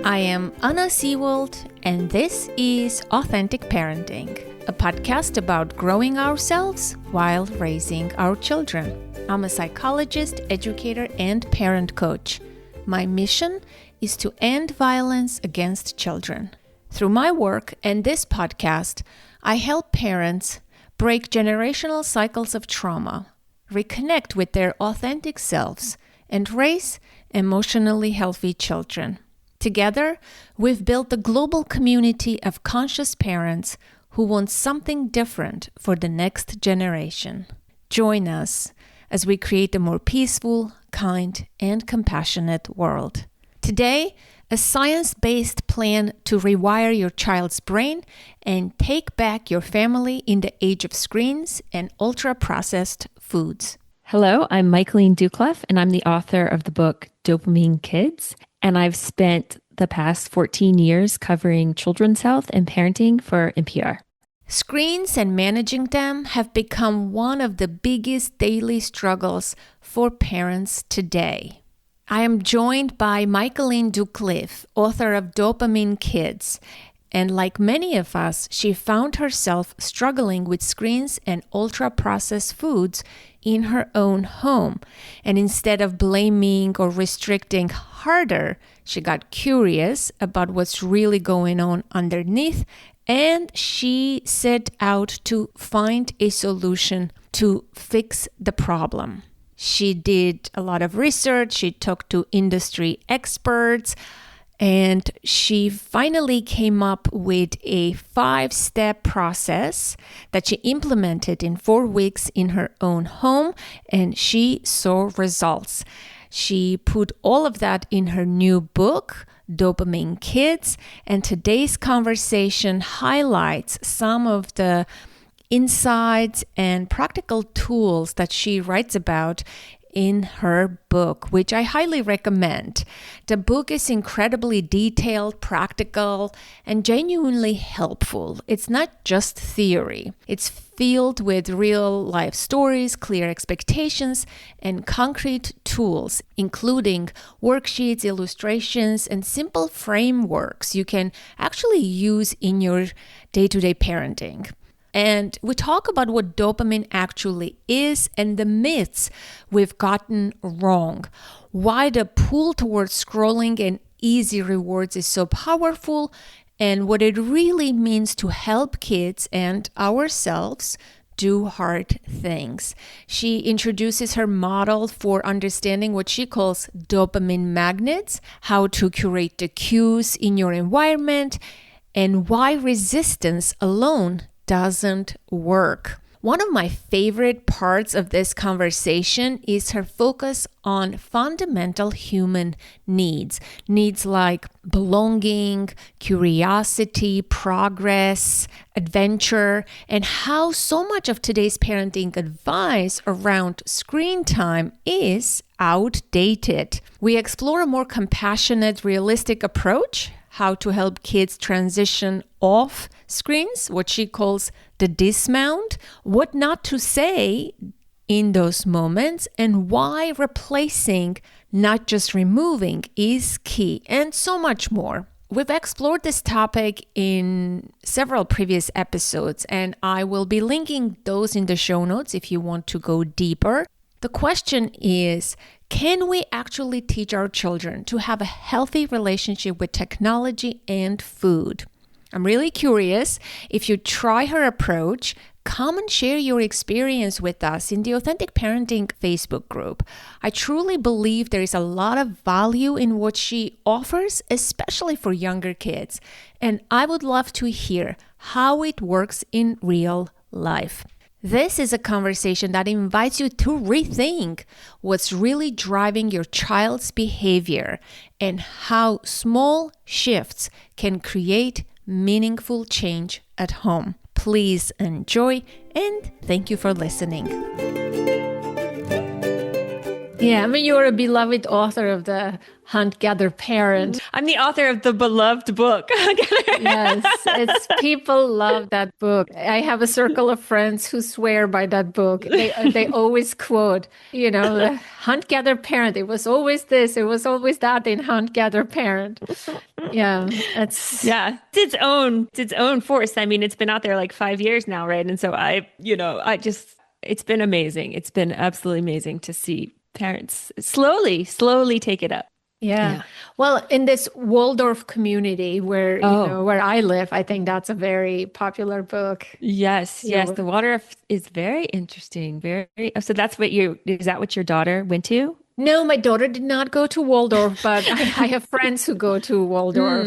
I am Anna Seawald, and this is Authentic Parenting, a podcast about growing ourselves while raising our children. I'm a psychologist, educator, and parent coach. My mission is to end violence against children. Through my work and this podcast, I help parents break generational cycles of trauma, reconnect with their authentic selves, and raise emotionally healthy children. Together, we've built a global community of conscious parents who want something different for the next generation. Join us as we create a more peaceful, kind, and compassionate world. Today, a science-based plan to rewire your child's brain and take back your family in the age of screens and ultra-processed foods. Hello, I'm Michaeleen Doucleff, and I'm the author of the book Dopamine Kids. And I've spent the past 14 years covering children's health and parenting for NPR. Screens and managing them have become one of the biggest daily struggles for parents today. I am joined by Michaeleen Doucleff, author of Dopamine Kids. And like many of us, she found herself struggling with screens and ultra-processed foods in her own home. And instead of blaming or restricting harder, she got curious about what's really going on underneath, and she set out to find a solution to fix the problem. She did a lot of research, she talked to industry experts, and she finally came up with a 5-step process that she implemented in 4 weeks in her own home, and she saw results. She put all of that in her new book, Dopamine Kids, and today's conversation highlights some of the insights and practical tools that she writes about in her book, which I highly recommend. The book is incredibly detailed, practical, and genuinely helpful. It's not just theory. It's filled with real-life stories, clear expectations, and concrete tools, including worksheets, illustrations, and simple frameworks you can actually use in your day-to-day parenting. And we talk about what dopamine actually is and the myths we've gotten wrong, why the pull towards scrolling and easy rewards is so powerful, and what it really means to help kids and ourselves do hard things. She introduces her model for understanding what she calls dopamine magnets, how to curate the cues in your environment, and why resistance alone doesn't work. One of my favorite parts of this conversation is her focus on fundamental human needs. Needs like belonging, curiosity, progress, adventure, and how so much of today's parenting advice around screen time is outdated. We explore a more compassionate, realistic approach, how to help kids transition off screens, what she calls the dismount, what not to say in those moments, and why replacing, not just removing, is key, and so much more. We've explored this topic in several previous episodes, and I will be linking those in the show notes if you want to go deeper. The question is, can we actually teach our children to have a healthy relationship with technology and food? I'm really curious. If you try her approach, come and share your experience with us in the Authentic Parenting Facebook group. I truly believe there is a lot of value in what she offers, especially for younger kids. And I would love to hear how it works in real life. This is a conversation that invites you to rethink what's really driving your child's behavior and how small shifts can create meaningful change at home. Please enjoy, and thank you for listening. Yeah, I mean, you're a beloved author of the hunt, gather, parent. I'm the author of the beloved book. Yes, it's people love that book. I have a circle of friends who swear by that book. They always quote, the hunt, gather, parent. It was always this, it was always that in hunt, gather, parent. Yeah, yeah, it's its own force. I mean, it's been out there like 5 years now, right? And so it's been amazing. It's been absolutely amazing to see parents slowly take it up. Yeah. Well, in this Waldorf community where I live, I think that's a very popular book. Yes, yes. The water is very interesting. So is that what your daughter went to? No, my daughter did not go to Waldorf, but I have friends who go to Waldorf.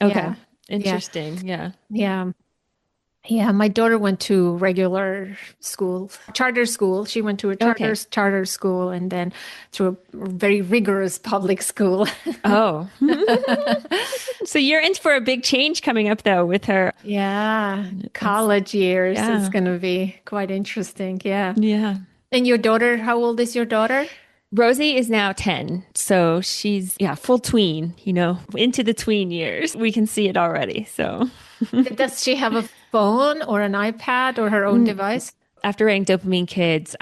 Okay. Yeah. Interesting. Yeah. Yeah. Yeah, my daughter went to regular school, charter school. She went to a charter school and then to a very rigorous public school. Oh. So you're in for a big change coming up though with her. Yeah, college years. Yeah. It's going to be quite interesting. Yeah. Yeah. And your daughter, how old is your daughter? Rosie is now 10. So she's, full tween, into the tween years. We can see it already. So does she have a phone or an iPad or her own device? After writing Dopamine Kids,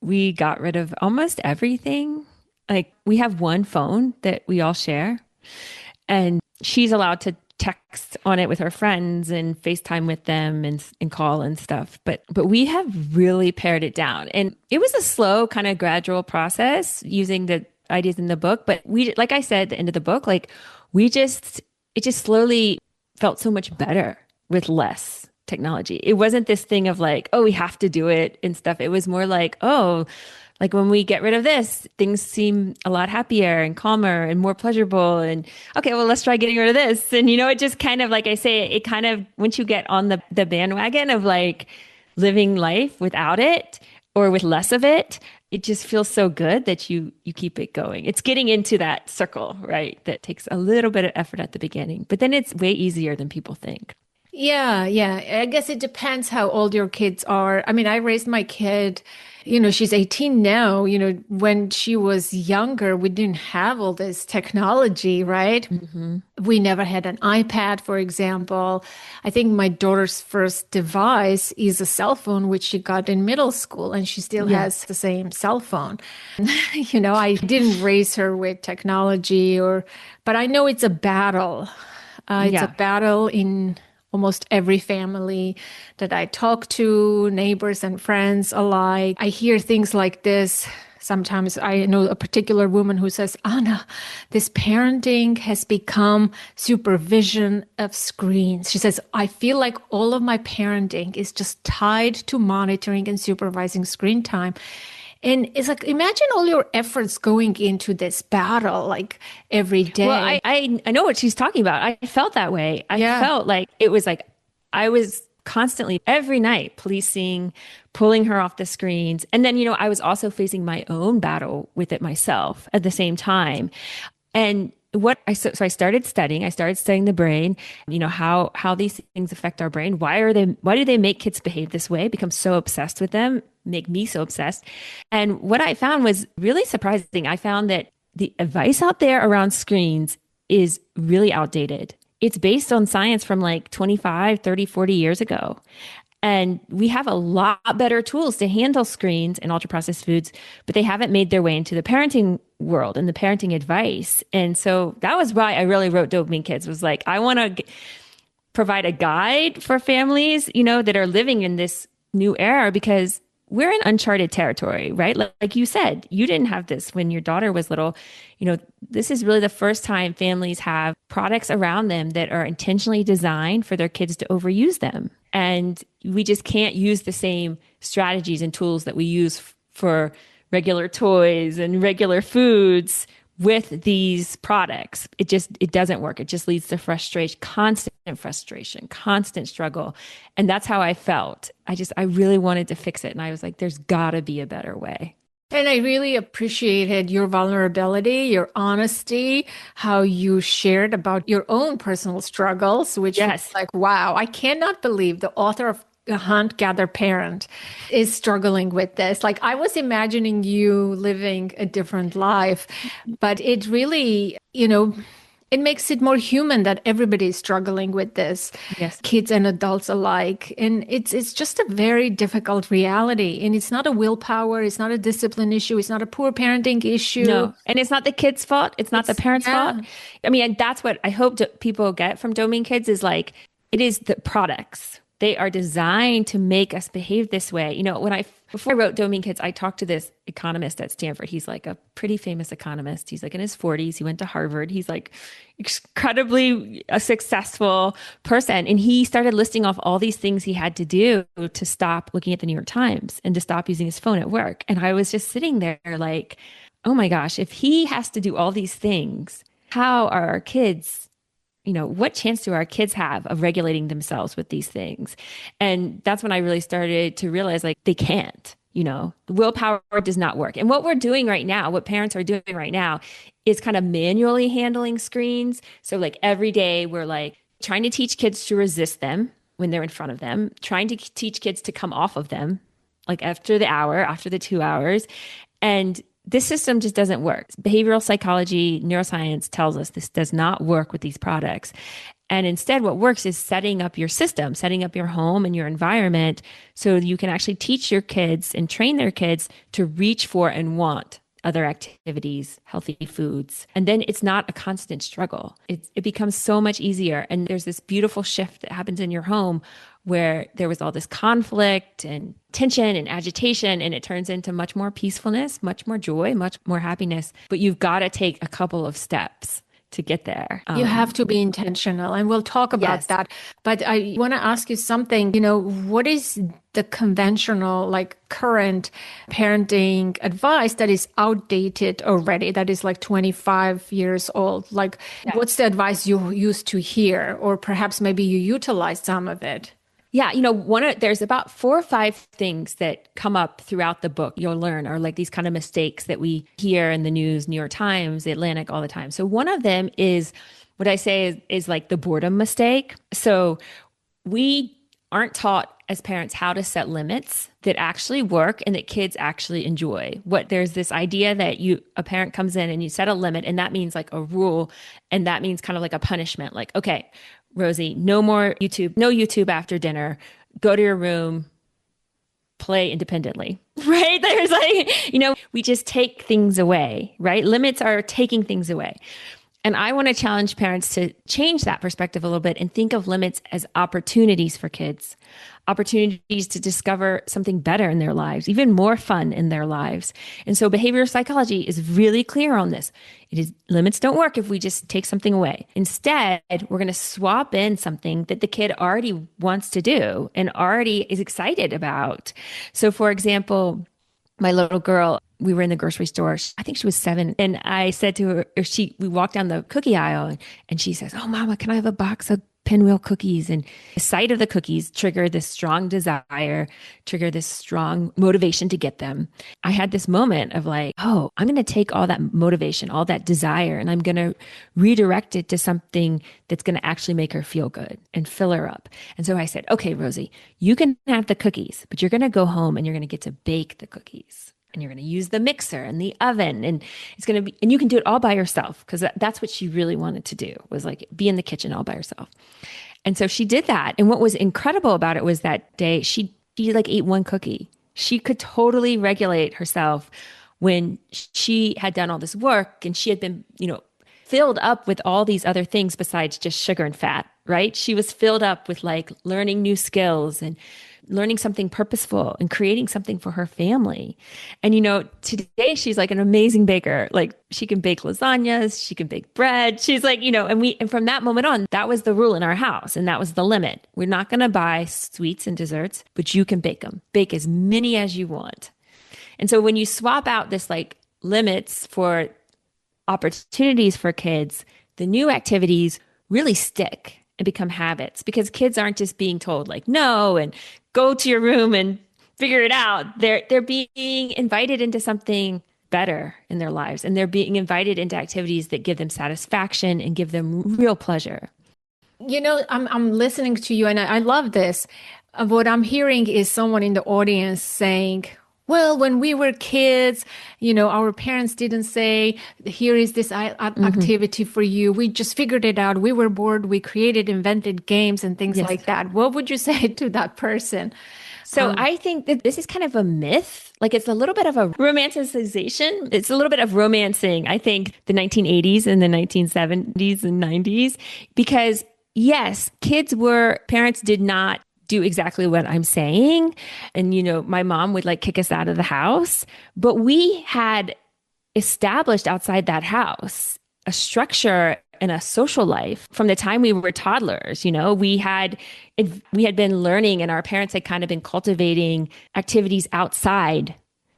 we got rid of almost everything. Like we have one phone that we all share and she's allowed to text on it with her friends and FaceTime with them and call and stuff. But we have really pared it down. And it was a slow kind of gradual process using the ideas in the book. But like I said, at the end of the book, it just slowly felt so much better with less technology. It wasn't this thing of like, oh, we have to do it and stuff. It was more like, oh, like when we get rid of this, things seem a lot happier and calmer and more pleasurable. And okay, well, let's try getting rid of this. And, it just kind of, like I say, it kind of, once you get on the bandwagon of like living life without it or with less of it, it just feels so good that you keep it going. It's getting into that circle, right? That takes a little bit of effort at the beginning, but then it's way easier than people think. Yeah, yeah. I guess it depends how old your kids are. I mean, I raised my kid, she's 18 now. When she was younger, we didn't have all this technology, right? Mm-hmm. We never had an iPad, for example. I think my daughter's first device is a cell phone, which she got in middle school, and she still has the same cell phone. I didn't raise her with technology but I know it's a battle. It's a battle in almost every family that I talk to, neighbors and friends alike. I hear things like this. Sometimes I know a particular woman who says, Anna, this parenting has become supervision of screens. She says, I feel like all of my parenting is just tied to monitoring and supervising screen time. And it's like, imagine all your efforts going into this battle, like every day. Well, I know what she's talking about. I felt that way. I felt like it was like I was constantly every night policing, pulling her off the screens. And then, I was also facing my own battle with it myself at the same time. And so I started studying. I started studying the brain, how these things affect our brain. Why do they make kids behave this way, become so obsessed with them, make me so obsessed? And what I found was really surprising. I found that the advice out there around screens is really outdated. It's based on science from like 25, 30, 40 years ago. And we have a lot better tools to handle screens and ultra-processed foods, but they haven't made their way into the parenting world and the parenting advice. And so that was why I really wrote Dopamine Kids, was like, I want to provide a guide for families, that are living in this new era, because we're in uncharted territory, right? Like you said, you didn't have this when your daughter was little. This is really the first time families have products around them that are intentionally designed for their kids to overuse them. And we just can't use the same strategies and tools that we use for regular toys and regular foods with these products. It doesn't work. It just leads to frustration, constant struggle. And that's how I felt. I really wanted to fix it. And I was like, there's gotta be a better way. And I really appreciated your vulnerability, your honesty, how you shared about your own personal struggles, which was like, wow, I cannot believe the author of a hunt-gather parent is struggling with this. Like I was imagining you living a different life, but it really, it makes it more human that everybody is struggling with this, Yes. kids and adults alike. And it's just a very difficult reality. And it's not a willpower, it's not a discipline issue, it's not a poor parenting issue. No. And it's not the kid's fault. It's not the parents' fault. Yeah. I mean, and that's what I hope people get from Dopamine Kids is like, it is the products. They are designed to make us behave this way. Before I wrote Dopamine Kids, I talked to this economist at Stanford. He's like a pretty famous economist. He's like in his 40s. He went to Harvard. He's like incredibly a successful person. And he started listing off all these things he had to do to stop looking at the New York Times and to stop using his phone at work. And I was just sitting there like, oh my gosh, if he has to do all these things, how are our kids, what chance do our kids have of regulating themselves with these things? And that's when I really started to realize like they can't, willpower does not work. And what we're doing right now, what parents are doing right now is kind of manually handling screens. So like every day we're like trying to teach kids to resist them when they're in front of them, trying to teach kids to come off of them, like after the hour, after the 2 hours. And this system just doesn't work. Behavioral psychology, neuroscience tells us this does not work with these products. And instead, what works is setting up your system, setting up your home and your environment so you can actually teach your kids and train their kids to reach for and want other activities, healthy foods. And then it's not a constant struggle. It becomes so much easier. And there's this beautiful shift that happens in your home where there was all this conflict and tension and agitation, and it turns into much more peacefulness, much more joy, much more happiness. But you've got to take a couple of steps to get there. You have to be intentional, and we'll talk about Yes. that. But I want to ask you something, what is the conventional, like current parenting advice that is outdated already, that is like 25 years old? Like, what's the advice you used to hear, or perhaps maybe you utilize some of it? Yeah, there's about 4 or 5 things that come up throughout the book you'll learn are like these kind of mistakes that we hear in the news, New York Times, The Atlantic, all the time. So one of them is what I say is like the boredom mistake. So we aren't taught as parents how to set limits that actually work and that kids actually enjoy. There's this idea that a parent comes in and you set a limit, and that means like a rule, and that means kind of like a punishment. Like, okay, Rosie, no more YouTube, no YouTube after dinner. Go to your room, play independently, right? There's like, we just take things away, right? Limits are taking things away. And I want to challenge parents to change that perspective a little bit and think of limits as opportunities for kids, opportunities to discover something better in their lives, even more fun in their lives. And so behavioral psychology is really clear on this. Limits don't work if we just take something away. Instead, we're going to swap in something that the kid already wants to do and already is excited about. So for example, my little girl, we were in the grocery store. I think she was 7. And I said to her, we walked down the cookie aisle and she says, "Oh, Mama, can I have a box of pinwheel cookies?" And the sight of the cookies triggered this strong desire, triggered this strong motivation to get them. I had this moment of like, oh, I'm going to take all that motivation, all that desire, and I'm going to redirect it to something that's going to actually make her feel good and fill her up. And so I said, okay, Rosie, you can have the cookies, but you're going to go home and you're going to get to bake the cookies. And you're going to use the mixer and the oven, and it's going to be, and you can do it all by yourself, because that's what she really wanted to do, was like be in the kitchen all by herself. And so she did that. And what was incredible about it was that day she like ate one cookie. She could totally regulate herself when she had done all this work and she had been, filled up with all these other things besides just sugar and fat, right? She was filled up with like learning new skills and learning something purposeful and creating something for her family. And, today she's like an amazing baker. Like she can bake lasagnas, she can bake bread. She's like, and from that moment on, that was the rule in our house. And that was the limit. We're not going to buy sweets and desserts, but you can bake them. Bake as many as you want. And so when you swap out this like limits for opportunities for kids, the new activities really stick and become habits, because kids aren't just being told like, no, and go to your room and figure it out. They're being invited into something better in their lives, and they're being invited into activities that give them satisfaction and give them real pleasure. I'm listening to you, and I love this. What I'm hearing is someone in the audience saying, well, when we were kids, our parents didn't say, here is this Hmm. activity for you. We just figured it out. We were bored. We created, invented games and things Yes. like that. What would you say to that person? So I think that this is kind of a myth. Like it's a little bit of a romanticization. It's a little bit of romancing, I think, the 1980s and the 1970s and 90s, because yes, parents did not do exactly what I'm saying. And, my mom would like kick us out of the house, but we had established outside that house a structure and a social life from the time we were toddlers. We had been learning, and our parents had kind of been cultivating activities outside,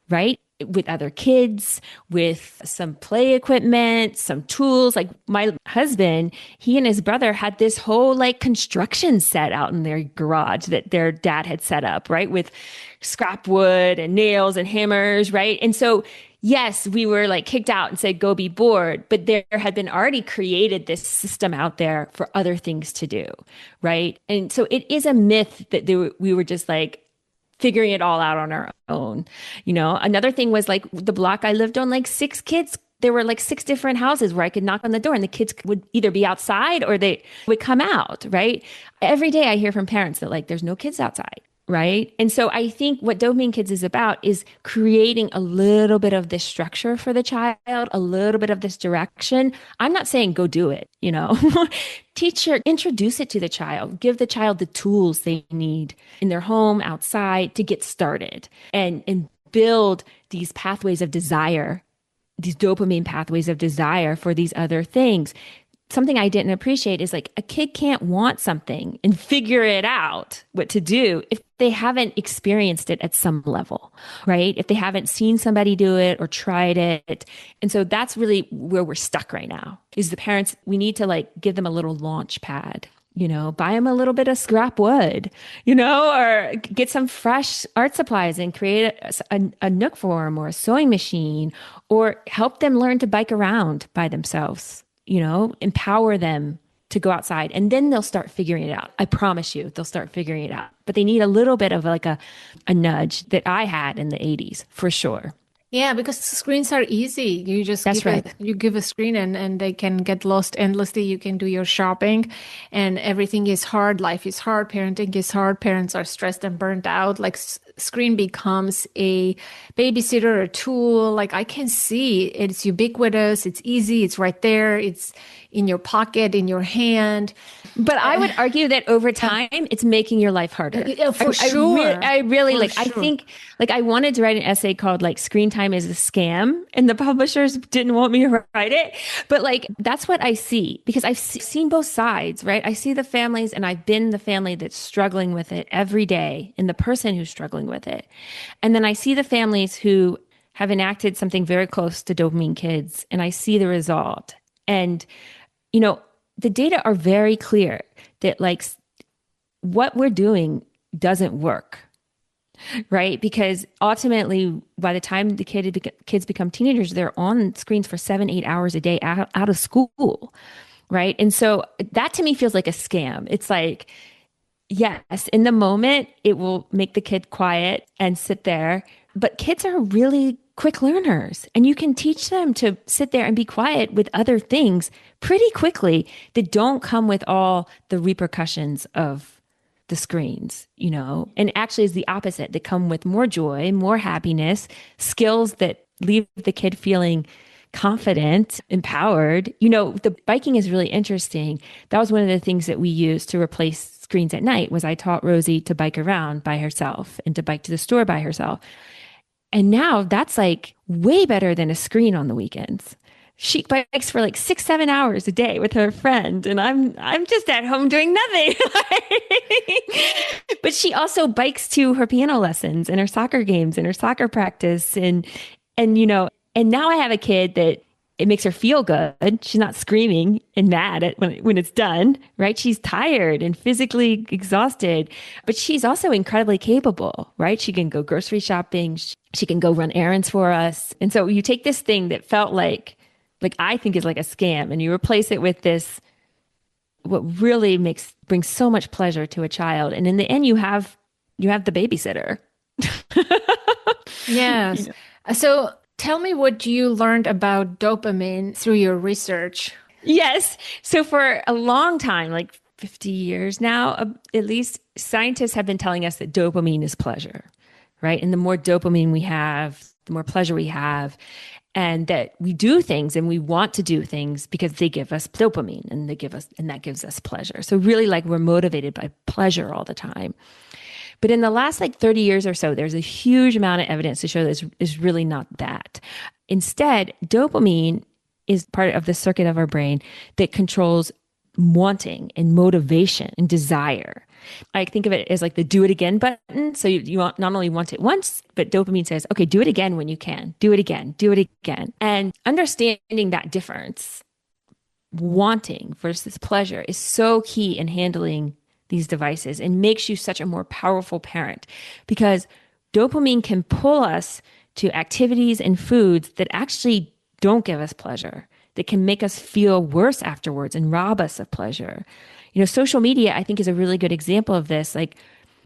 right? With other kids, with some play equipment, some tools. Like my husband, he and his brother had this whole like construction set out in their garage that their dad had set up, right? With scrap wood and nails and hammers, right? And so yes, we were like kicked out and said, go be bored. But there had been already created this system out there for other things to do. Right. And so it is a myth that we were just like figuring it all out on our own. Another thing was like the block I lived on, like six kids. There were like six different houses where I could knock on the door and the kids would either be outside or they would come out. Right. Every day I hear from parents that like, there's no kids outside. Right. And so I think what Dopamine Kids is about is creating a little bit of this structure for the child, a little bit of this direction. I'm not saying go do it, introduce it to the child, give the child the tools they need in their home, outside to get started and build these pathways of desire, these dopamine pathways of desire for these other things. Something I didn't appreciate is like a kid can't want something and figure it out what to do if they haven't experienced it at some level, right? If they haven't seen somebody do it or tried it. And so that's really where we're stuck right now is the parents, we need to like give them a little launch pad, buy them a little bit of scrap wood, or get some fresh art supplies and create a nook for them or a sewing machine or help them learn to bike around by themselves. Empower them to go outside and then they'll start figuring it out. I promise you, they'll start figuring it out. But they need a little bit of like a nudge that I had in the 80s for sure. Yeah, because screens are easy. You just That's right. you give a screen and they can get lost endlessly. You can do your shopping and everything is hard. Life is hard. Parenting is hard. Parents are stressed and burnt out. Like screen becomes a babysitter, a tool. Like I can see it's ubiquitous. It's easy. It's right there. It's in your pocket, in your hand. But I would argue that over time, it's making your life harder. Yeah, for sure. I really For like, I sure. think, like, I wanted to write an essay called, like, Screen Time is a Scam, and the publishers didn't want me to write it. But, like, that's what I see because I've seen both sides, right? I see the families, and I've been the family that's struggling with it every day, and the person who's struggling with it. And then I see the families who have enacted something very close to Dopamine Kids, and I see the result. And, the data are very clear that like what we're doing doesn't work, right? Because ultimately, by the time the kids become teenagers, they're on screens for 7, 8 hours a day out of school, right? And so that to me feels like a scam. It's like, yes, in the moment, it will make the kid quiet and sit there, but kids are really quick learners and you can teach them to sit there and be quiet with other things pretty quickly that don't come with all the repercussions of the screens, and actually is the opposite. They come with more joy, more happiness, skills that leave the kid feeling confident, empowered. The biking is really interesting. That was one of the things that we used to replace screens at night was I taught Rosie to bike around by herself and to bike to the store by herself. And now that's like way better than a screen on the weekends. She bikes for like 6, 7 hours a day with her friend, and I'm just at home doing nothing. But she also bikes to her piano lessons and her soccer games and her soccer practice, and now I have a kid that it makes her feel good. She's not screaming and mad at when it's done, right? She's tired and physically exhausted, but she's also incredibly capable, right? She can go grocery shopping. She can go run errands for us. And so you take this thing that felt like I think is like a scam and you replace it with what really brings so much pleasure to a child. And in the end, you have you have the babysitter. Yes. So tell me what you learned about dopamine through your research. Yes. So for a long time, like 50 years now, at least, scientists have been telling us that dopamine is pleasure, right? And the more dopamine we have, the more pleasure we have, and that we do things and we want to do things because they give us dopamine and that gives us pleasure. So really like we're motivated by pleasure all the time. But in the last like 30 years or so, there's a huge amount of evidence to show this is really not that. Instead, dopamine is part of the circuit of our brain that controls wanting and motivation and desire. I think of it as like the do it again button. So you not only want it once, but dopamine says, okay, do it again when you can. Do it again, do it again. And understanding that difference, wanting versus pleasure, is so key in handling these devices and makes you such a more powerful parent, because dopamine can pull us to activities and foods that actually don't give us pleasure, that can make us feel worse afterwards and rob us of pleasure. Social media, I think, is a really good example of this. Like,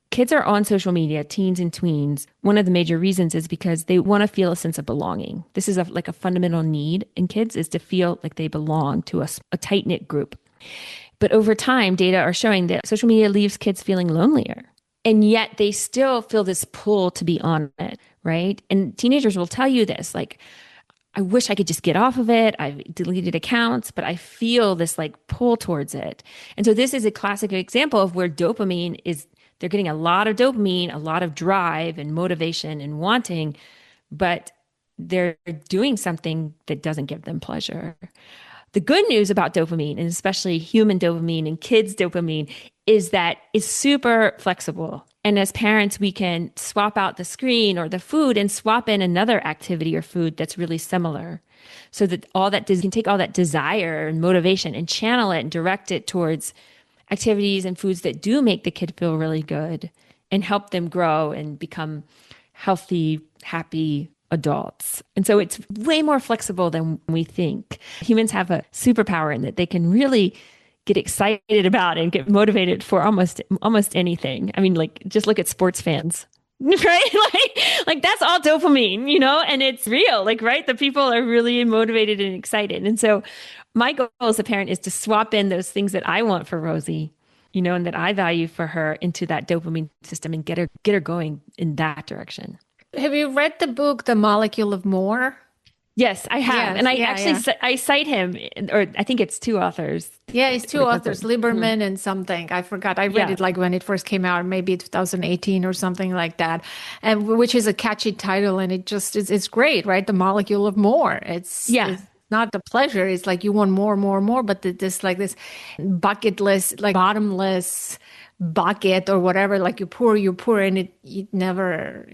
kids are on social media, teens and tweens. One of the major reasons is because they want to feel a sense of belonging. This is like a fundamental need in kids, is to feel like they belong to a tight-knit group. But over time, data are showing that social media leaves kids feeling lonelier. And yet they still feel this pull to be on it, right? And teenagers will tell you this, like, I wish I could just get off of it. I've deleted accounts, but I feel this like pull towards it. And so this is a classic example of where dopamine is, they're getting a lot of dopamine, a lot of drive and motivation and wanting, but they're doing something that doesn't give them pleasure. The good news about dopamine, and especially human dopamine and kids' dopamine, is that it's super flexible. And as parents, we can swap out the screen or the food and swap in another activity or food that's really similar. So that you can take all that desire and motivation and channel it and direct it towards activities and foods that do make the kid feel really good and help them grow and become healthy, happy adults. And so it's way more flexible than we think. Humans have a superpower in that they can really get excited about and get motivated for almost anything. I mean, like, just look at sports fans, right? like that's all dopamine, and it's real, like, right? The people are really motivated and excited. And so my goal as a parent is to swap in those things that I want for Rosie, and that I value for her into that dopamine system and get her going in that direction. Have you read the book, The Molecule of More? Yes, I have. Yes, and I cite him, or I think it's two authors. Yeah, it's two authors, Lieberman and something. I forgot. I read it like when it first came out, maybe 2018 or something like that. And which is a catchy title, and it's great, right? The Molecule of More. It's not the pleasure. It's like you want more, more, more, but this bucketless, like bottomless bucket or whatever, like you pour, and you never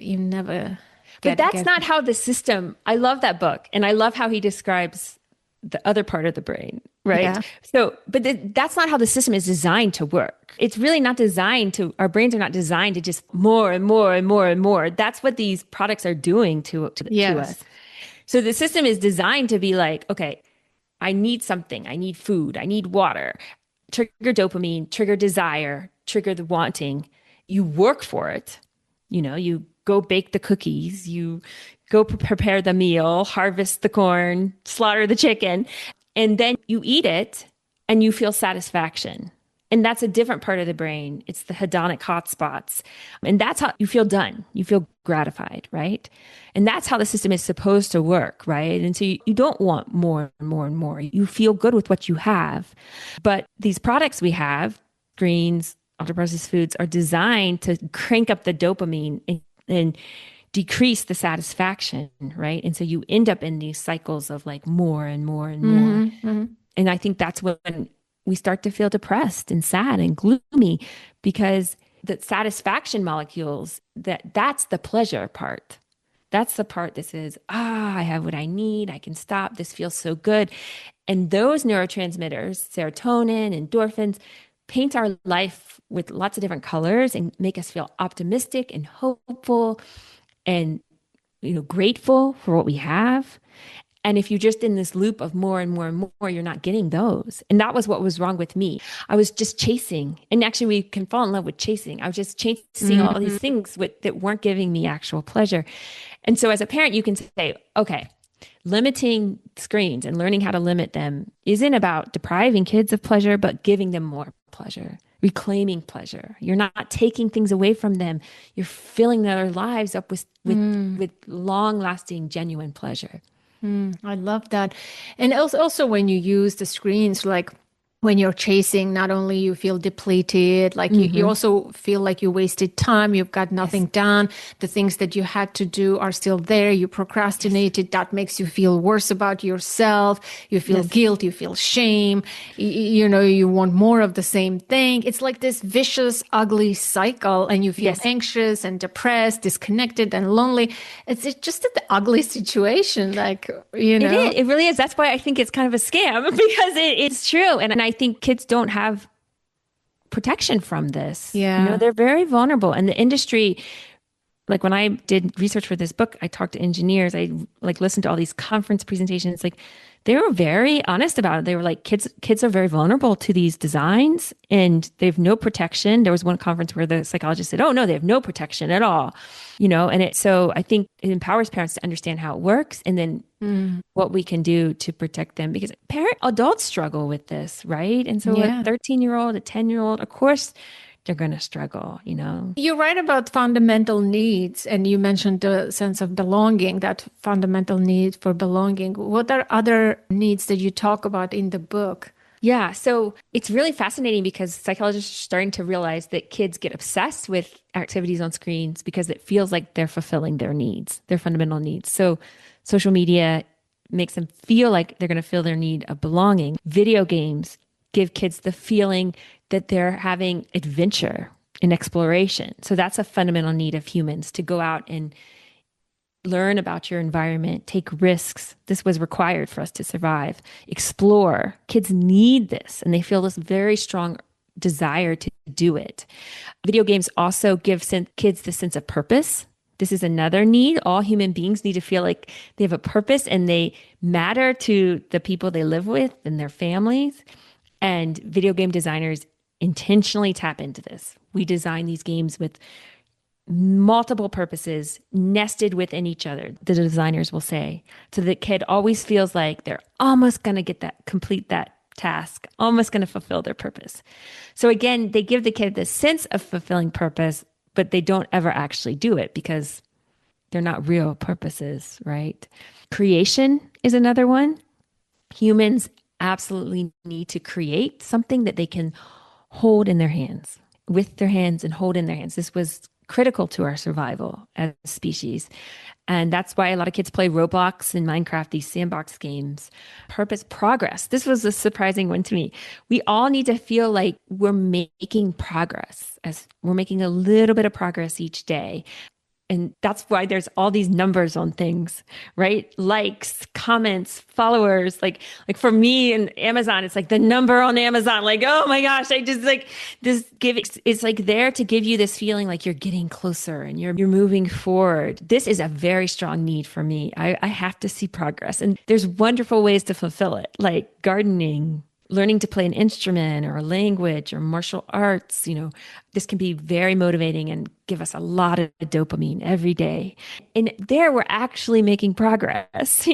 But that's not how the system, I love that book. And I love how he describes the other part of the brain, right? Yeah. So, but that's not how the system is designed to work. It's really not designed to, our brains are not designed to just more and more and more and more. That's what these products are doing to us. So the system is designed to be like, okay, I need something. I need food. I need water. Trigger dopamine, trigger desire, trigger the wanting. You work for it. You go bake the cookies, you go prepare the meal, harvest the corn, slaughter the chicken, and then you eat it and you feel satisfaction. And that's a different part of the brain. It's the hedonic hotspots. And that's how you feel done. You feel gratified, right? And that's how the system is supposed to work, right? And so you don't want more and more and more. You feel good with what you have. But these products we have, greens, ultra-processed foods, are designed to crank up the dopamine and decrease the satisfaction, right? And so you end up in these cycles of like more and more and more. Mm-hmm. And I think that's when we start to feel depressed and sad and gloomy, because the satisfaction molecules, that's the pleasure part. That's the part that says, I have what I need. I can stop. This feels so good. And those neurotransmitters, serotonin, endorphins, paint our life with lots of different colors and make us feel optimistic and hopeful and grateful for what we have. And if you're just in this loop of more and more and more, you're not getting those. And that was what was wrong with me. I was just chasing. And actually, we can fall in love with chasing. I was just chasing all these things that weren't giving me actual pleasure. And so as a parent, you can say, okay, limiting screens and learning how to limit them isn't about depriving kids of pleasure, but giving them more pleasure, reclaiming pleasure. You're not taking things away from them. You're filling their lives up with long-lasting, genuine pleasure. I love that. And also when you use the screens, like when you're chasing, not only you feel depleted, like you also feel like you wasted time, you've got nothing done. The things that you had to do are still there. You procrastinated. That makes you feel worse about yourself. You feel guilt, you feel shame. You want more of the same thing. It's like this vicious, ugly cycle, and you feel anxious and depressed, disconnected and lonely. It's just an ugly situation. Like, It really is. That's why I think it's kind of a scam because it's true. And I think kids don't have protection from this. Yeah. They're very vulnerable. And the industry, like when I did research for this book, I talked to engineers, I listened to all these conference presentations, they were very honest about it. They were like, kids are very vulnerable to these designs and they have no protection. There was one conference where the psychologist said, oh no, they have no protection at all. So I think it empowers parents to understand how it works and then what we can do to protect them, because adults struggle with this, right? And so a 13-year-old, a 10-year-old, of course, they're going to struggle, You're right about fundamental needs. And you mentioned the sense of belonging, that fundamental need for belonging. What are other needs that you talk about in the book? Yeah. So it's really fascinating because psychologists are starting to realize that kids get obsessed with activities on screens because it feels like they're fulfilling their needs, their fundamental needs. So social media makes them feel like they're going to feel their need of belonging. Video games give kids the feeling that they're having adventure and exploration. So that's a fundamental need of humans, to go out and learn about your environment, take risks. This was required for us to survive. Explore. Kids need this, and they feel this very strong desire to do it. Video games also give kids the sense of purpose. This is another need. All human beings need to feel like they have a purpose and they matter to the people they live with and their families. And video game designers intentionally tap into this. We design these games with multiple purposes nested within each other, the designers will say. So the kid always feels like they're almost going to complete that task, almost going to fulfill their purpose. So again, they give the kid the sense of fulfilling purpose, but they don't ever actually do it because they're not real purposes, right? Creation is another one. Humans absolutely need to create something that they can hold in their hands, with their hands, and hold in their hands. This was critical to our survival as a species. And that's why a lot of kids play Roblox and Minecraft, these sandbox games. Purpose, progress. This was a surprising one to me. We all need to feel like we're making progress, as we're making a little bit of progress each day. And that's why there's all these numbers on things, right? Likes, comments, followers. Like for me and Amazon, it's like the number on Amazon. Like, oh my gosh, I just it's like there to give you this feeling like you're getting closer and you're moving forward. This is a very strong need for me. I have to see progress. And there's wonderful ways to fulfill it, like gardening, learning to play an instrument or a language or martial arts. This can be very motivating and give us a lot of dopamine every day. And there we're actually making progress,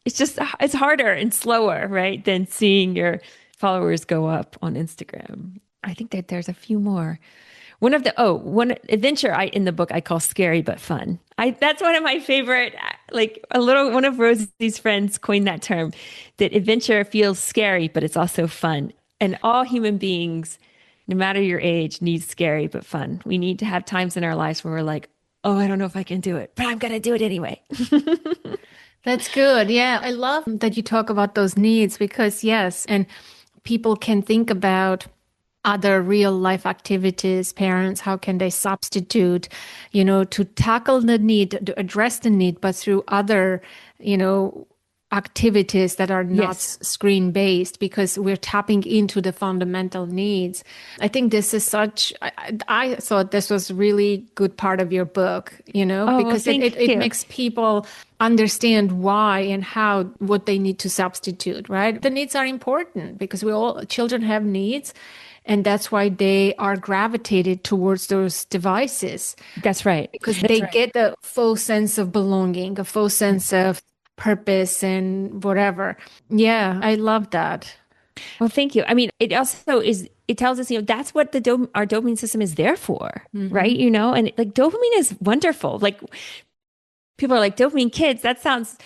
it's harder and slower, right, than seeing your followers go up on Instagram. I think that there's a few more. One adventure in the book I call scary but fun. That's one of my favorite, one of Rosie's friends coined that term, that adventure feels scary, but it's also fun. And all human beings, no matter your age, need scary but fun. We need to have times in our lives where we're like, oh, I don't know if I can do it, but I'm going to do it anyway. That's good. Yeah. I love that you talk about those needs because yes, and people can think about other real life activities, parents, how can they substitute, to tackle the need, to address the need, but through other, activities that are not Yes. screen based because we're tapping into the fundamental needs. I think this is I thought this was really good part of your book, Oh, well, because thank it you. makes people understand why and how, what they need to substitute, right? The needs are important because children have needs. And that's why they are gravitated towards those devices That's right. because That's they right. get a full sense of belonging, a full sense of purpose and whatever. Yeah, I love that. Well, thank you. I mean, it also is, it tells us, that's what our dopamine system is there for, right? Hmm. And like dopamine is wonderful. Like people are like, dopamine kids, that sounds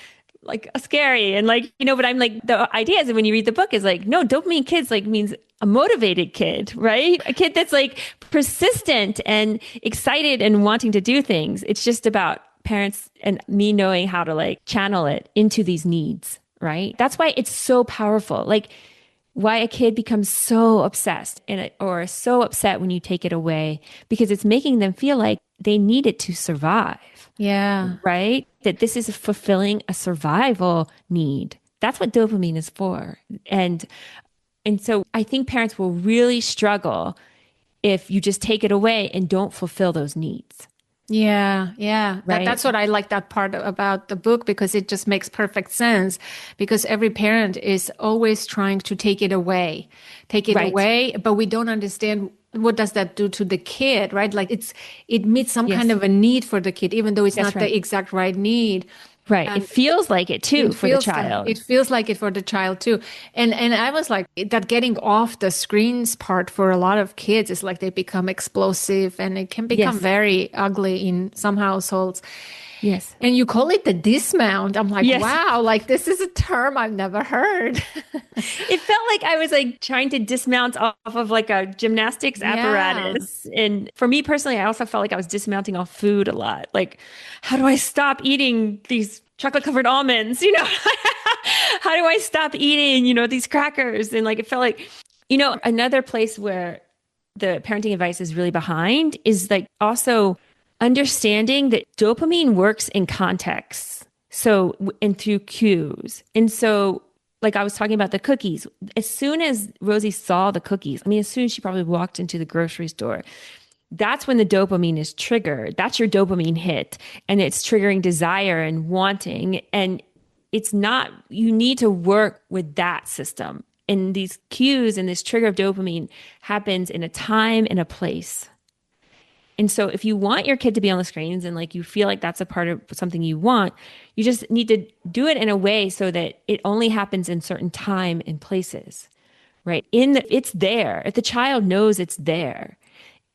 like scary. And like, but I'm like, the idea is that when you read the book is like, no, dopamine kids like means a motivated kid, right? A kid that's like persistent and excited and wanting to do things. It's just about parents and me knowing how to like channel it into these needs, right? That's why it's so powerful. Like, why a kid becomes so obsessed or so upset when you take it away because it's making them feel like they need it to survive, Yeah. right? That this is fulfilling a survival need. That's what dopamine is for. And so I think parents will really struggle if you just take it away and don't fulfill those needs, Yeah, yeah. right? That's what I like that part about the book because it just makes perfect sense because every parent is always trying to take it Right. away, but we don't understand what does that do to the kid, right? Like it meets some kind Yes, of a need for the kid, even though it's that's not right. the exact right need. Right. It feels like it too It for the feels that child. it feels like it for the child too. And I was like that getting off the screens part for a lot of kids is like they become explosive and it can become Yes. very ugly in some households. Yes. And you call it the dismount. I'm like, Yes. wow, like this is a term I've never heard. It felt like I was like trying to dismount off of like a gymnastics Yeah. apparatus. And for me personally, I also felt like I was dismounting off food a lot. Like, how do I stop eating these chocolate covered almonds? How do I stop eating, these crackers? And like, it felt like, another place where the parenting advice is really behind is like also understanding that dopamine works in context. So, and through cues. And so, like I was talking about the cookies, as soon as Rosie saw the cookies, I mean, as soon as she probably walked into the grocery store, that's when the dopamine is triggered. That's your dopamine hit. And it's triggering desire and wanting. And it's not, you need to work with that system. And these cues and this trigger of dopamine happens in a time and a place. And so if you want your kid to be on the screens and like you feel like that's a part of something you want, you just need to do it in a way so that it only happens in certain time and places, right? It's there. If the child knows it's there,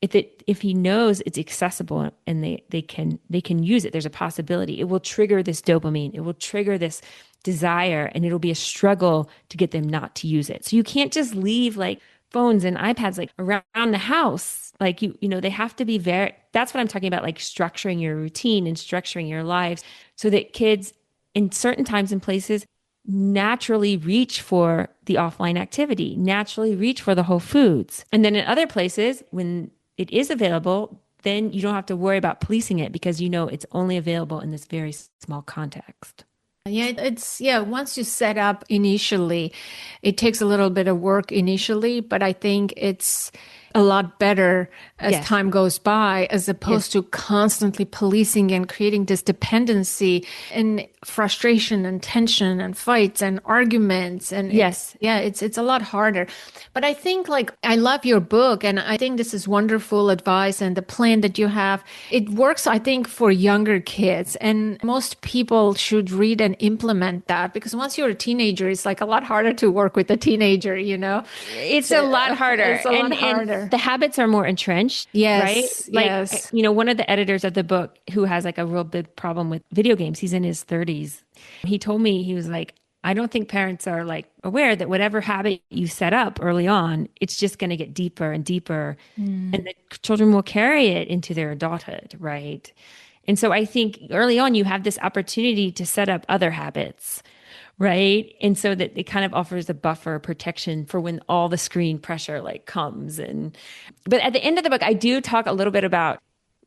if he knows it's accessible and they can use it, there's a possibility. It will trigger this dopamine. It will trigger this desire and it'll be a struggle to get them not to use it. So you can't just leave like phones and iPads like around the house. Like they have to be that's what I'm talking about, like structuring your routine and structuring your lives so that kids in certain times and places naturally reach for the offline activity, naturally reach for the whole foods. And then in other places, when it is available, then you don't have to worry about policing it because it's only available in this very small context. Yeah, once you set up initially, it takes a little bit of work initially, but I think it's a lot better as Yes. time goes by, as Yes. opposed to constantly policing and creating this dependency and frustration and tension and fights and arguments. And Yes. it's a lot harder. But I think like I love your book and I think this is wonderful advice and the plan that you have. It works, I think, for younger kids. And most people should read and implement that because once you're a teenager, it's like a lot harder to work with a teenager. It's a lot harder. It's a lot And harder. the habits are more entrenched, right? Yes, Like, yes. one of the editors of the book who has like a real big problem with video games, he's in his 30s. He told me, he was like, I don't think parents are like aware that whatever habit you set up early on, it's just going to get deeper and deeper. And the children will carry it into their adulthood, right? And so I think early on, you have this opportunity to set up other habits, right? And so that it kind of offers a buffer protection for when all the screen pressure like comes. But at the end of the book, I do talk a little bit about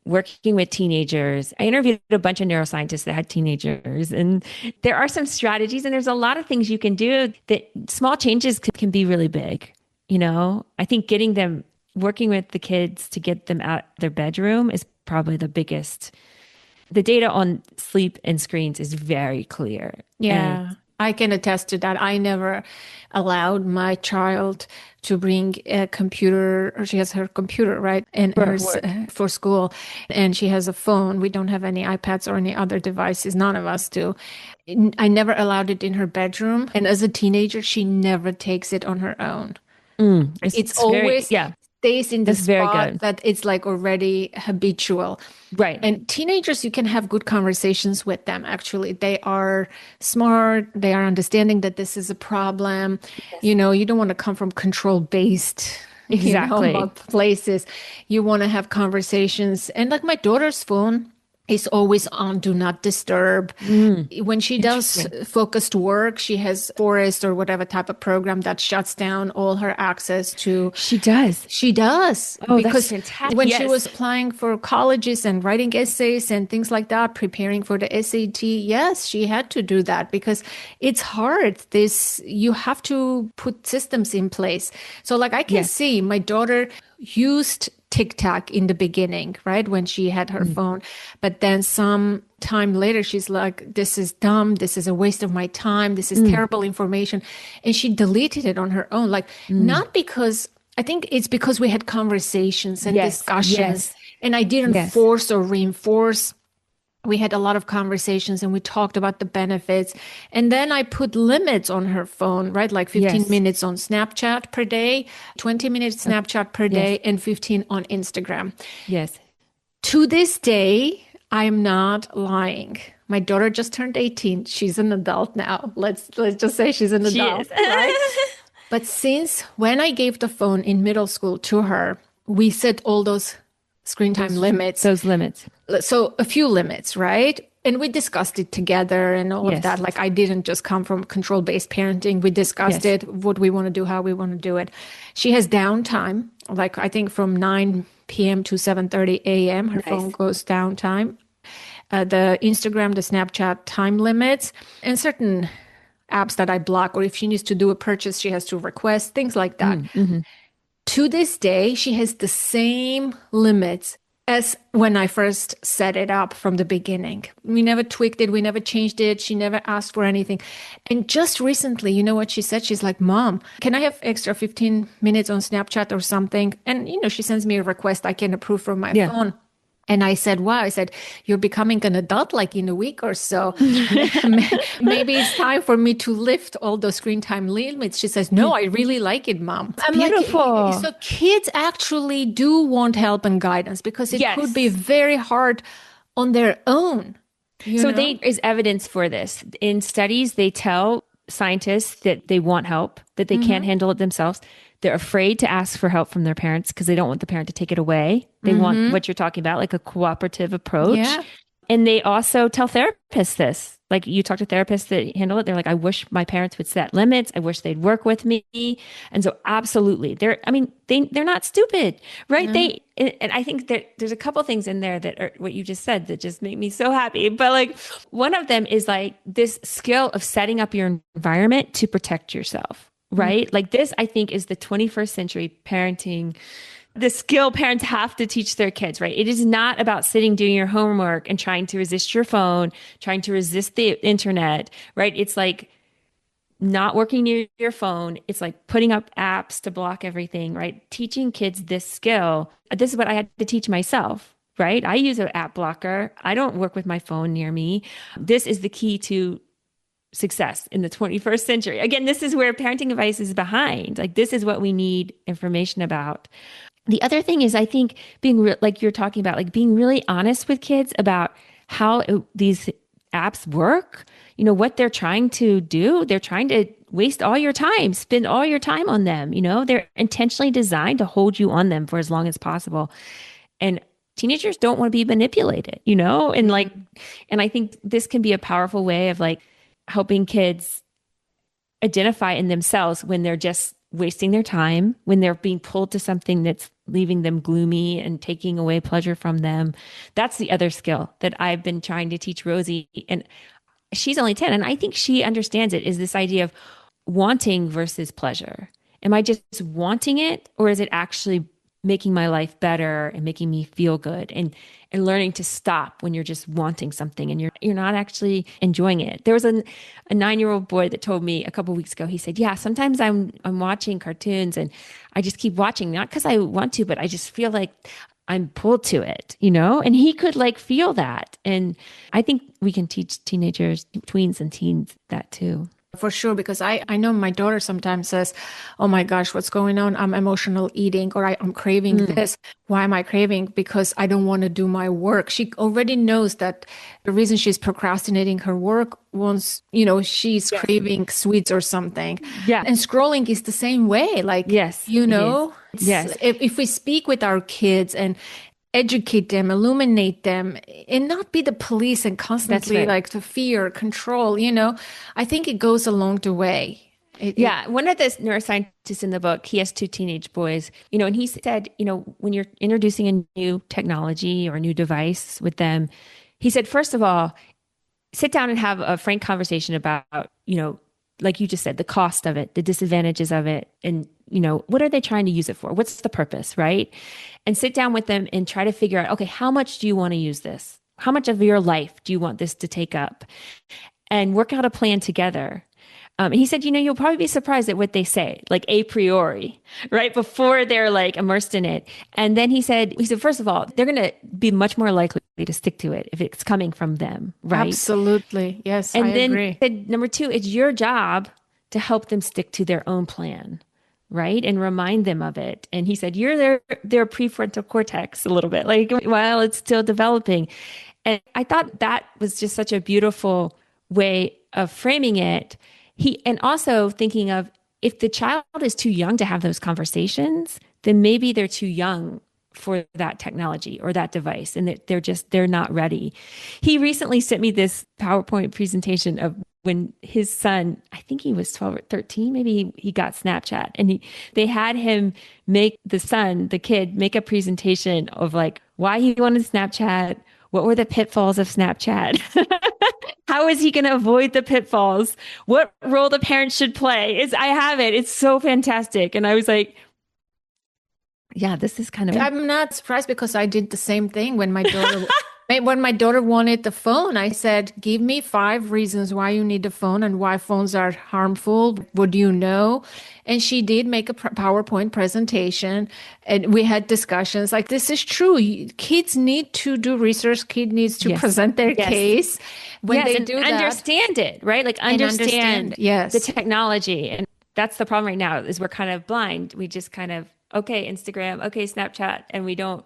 working with teenagers. I interviewed a bunch of neuroscientists that had teenagers, and there are some strategies and there's a lot of things you can do that small changes can be really big. I think getting them working with the kids to get them out their bedroom is probably the biggest. The data on sleep and screens is very clear. Yeah. I can attest to that. I never allowed my child to bring a computer, or she has her computer, right? And for school. And she has a phone. We don't have any iPads or any other devices. None of us do. I never allowed it in her bedroom. And as a teenager, she never takes it on her own. It's always stays in the spot that it's like already habitual. Right. And teenagers, you can have good conversations with them. Actually, they are smart. They are understanding that this is a problem. Yes. You don't want to come from control-based places. You want to have conversations. And like my daughter's phone is always on do not disturb. When she does focused work, she has Forest or whatever type of program that shuts down all her access to. She does. Oh, because that's fantastic. When she was applying for colleges and writing essays and things like that, preparing for the SAT, yes, she had to do that because it's hard. You have to put systems in place. So like I can see my daughter used TikTok in the beginning, right? When she had her phone. But then some time later, she's like, this is dumb. This is a waste of my time. This is terrible information. And she deleted it on her own. Like, not because, I think it's because we had conversations and discussions and I didn't force or reinforce. We had a lot of conversations and we talked about the benefits. And then I put limits on her phone, right? Like 15 minutes on Snapchat per day, 20 minutes Snapchat per day, and 15 on Instagram. Yes. To this day, I'm not lying. My daughter just turned 18. She's an adult now. Let's just say she's an adult, right? But since when I gave the phone in middle school to her, we set all those screen time limits. Those limits. So a few limits, right? And we discussed it together and all of that. Like I didn't just come from control-based parenting. We discussed it, what we want to do, how we want to do it. She has downtime, like I think from 9 p.m. to 7:30 a.m. Her phone goes downtime. The Instagram, the Snapchat time limits, and certain apps that I block, or if she needs to do a purchase, she has to request, things like that. To this day, she has the same limits as when I first set it up from the beginning. We never tweaked it. We never changed it. She never asked for anything. And just recently, you know what she said? She's like, Mom, can I have extra 15 minutes on Snapchat or something? And, she sends me a request I can approve from my phone. And I said, wow, I said, you're becoming an adult like in a week or so. Maybe it's time for me to lift all those screen time limits. She says, no, I really like it, Mom. I'm beautiful. Like, so kids actually do want help and guidance because it could be very hard on their own. There is evidence for this. In studies, they tell scientists that they want help, that they can't handle it themselves. They're afraid to ask for help from their parents because they don't want the parent to take it away. They want what you're talking about, like a cooperative approach. Yeah. And they also tell therapists this. Like you talk to therapists that handle it. They're like, I wish my parents would set limits. I wish they'd work with me. And so absolutely. They're not stupid, right? And I think that there's a couple things in there that are what you just said that just make me so happy. But like one of them is like this skill of setting up your environment to protect yourself. Right? Like this, I think, is the 21st century parenting, the skill parents have to teach their kids, right? It is not about sitting doing your homework and trying to resist your phone, trying to resist the internet, right? It's like not working near your phone. It's like putting up apps to block everything, right? Teaching kids this skill. This is what I had to teach myself, right? I use an app blocker. I don't work with my phone near me. This is the key to success in the 21st century. Again, this is where parenting advice is behind. Like this is what we need information about. The other thing is, I think being like you're talking about, like being really honest with kids about how these apps work, what they're trying to do. They're trying to waste all your time, spend all your time on them. They're intentionally designed to hold you on them for as long as possible. And teenagers don't want to be manipulated, and I think this can be a powerful way of like helping kids identify in themselves when they're just wasting their time, when they're being pulled to something that's leaving them gloomy and taking away pleasure from them. That's the other skill that I've been trying to teach Rosie. And she's only 10, and I think she understands it, is this idea of wanting versus pleasure. Am I just wanting it, or is it actually making my life better and making me feel good, and learning to stop when you're just wanting something and you're not actually enjoying it. There was a 9-year-old boy that told me a couple of weeks ago. He said, "Yeah, sometimes I'm watching cartoons and I just keep watching, not because I want to, but I just feel like I'm pulled to it, you know?" And he could like feel that. And I think we can teach teenagers, tweens and teens that too. For sure, because I know my daughter sometimes says, "Oh my gosh, what's going on? I'm emotional eating, or I'm craving this. Why am I craving? Because I don't want to do my work." She already knows that the reason she's procrastinating her work once, she's craving sweets or something. Yeah. And scrolling is the same way. Like, Yes, yes. If we speak with our kids and educate them, illuminate them, and not be the police and constantly like to fear, control, I think it goes along the way. One of the neuroscientists in the book, he has 2 teenage boys, and he said, when you're introducing a new technology or a new device with them, he said, first of all, sit down and have a frank conversation about, like you just said, the cost of it, the disadvantages of it, and, what are they trying to use it for? What's the purpose, right? And sit down with them and try to figure out, okay, how much do you want to use this? How much of your life do you want this to take up? And work out a plan together. And he said, you'll probably be surprised at what they say, like a priori, right? Before they're like immersed in it. And then he said, first of all, they're going to be much more likely to stick to it if it's coming from them, right? Absolutely. Yes, and I then agree. Said, number 2, it's your job to help them stick to their own plan, right? And remind them of it. And he said, you're their prefrontal cortex a little bit, like while it's still developing. And I thought that was just such a beautiful way of framing it. And also thinking of, if the child is too young to have those conversations, then maybe they're too young for that technology or that device, and that they're not ready. He recently sent me this PowerPoint presentation of when his son, I think he was 12 or 13, maybe he got Snapchat, and they had him make the kid make a presentation of like why he wanted Snapchat, what were the pitfalls of Snapchat, how is he going to avoid the pitfalls, what role the parents should play. I have it. It's so fantastic. And I was like, yeah, this is kind of... I'm not surprised, because I did the same thing when my daughter when my daughter wanted the phone. I said, "Give me 5 reasons why you need the phone and why phones are harmful. Would you know?" And she did make a PowerPoint presentation, and we had discussions like, this is true. Kids need to do research. Kid needs to present their case when they do that. Understand it, right? Like understand yes, the technology. And that's the problem right now, is we're kind of blind. We just kind of, okay, Instagram, okay, Snapchat, and we don't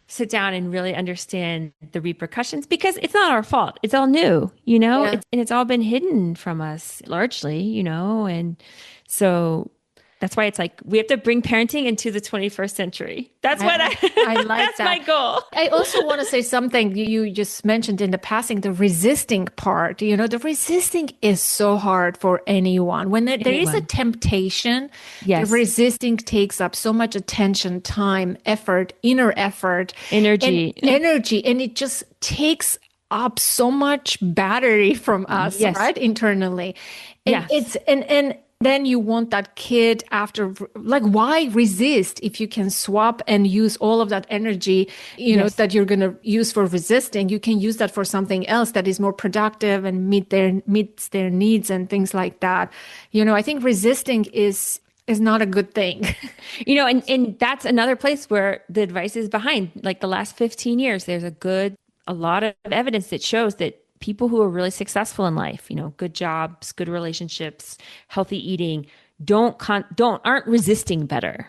sit down and really understand the repercussions, because it's not our fault. It's all new, and it's all been hidden from us largely, and so that's why it's like we have to bring parenting into the 21st century. That's what I like. That's my goal. I also want to say something you just mentioned in the passing, the resisting part. The resisting is so hard for anyone. When there is a temptation, the resisting takes up so much attention, time, effort, inner effort, energy, and it just takes up so much battery from us, right? Internally. And and then you want that kid after, like, why resist if you can swap and use all of that energy, that you're going to use for resisting? You can use that for something else that is more productive and meets their needs and things like that. I think resisting is not a good thing. And that's another place where the advice is behind. Like the last 15 years, there's a lot of evidence that shows that people who are really successful in life, good jobs, good relationships, healthy eating, aren't resisting better.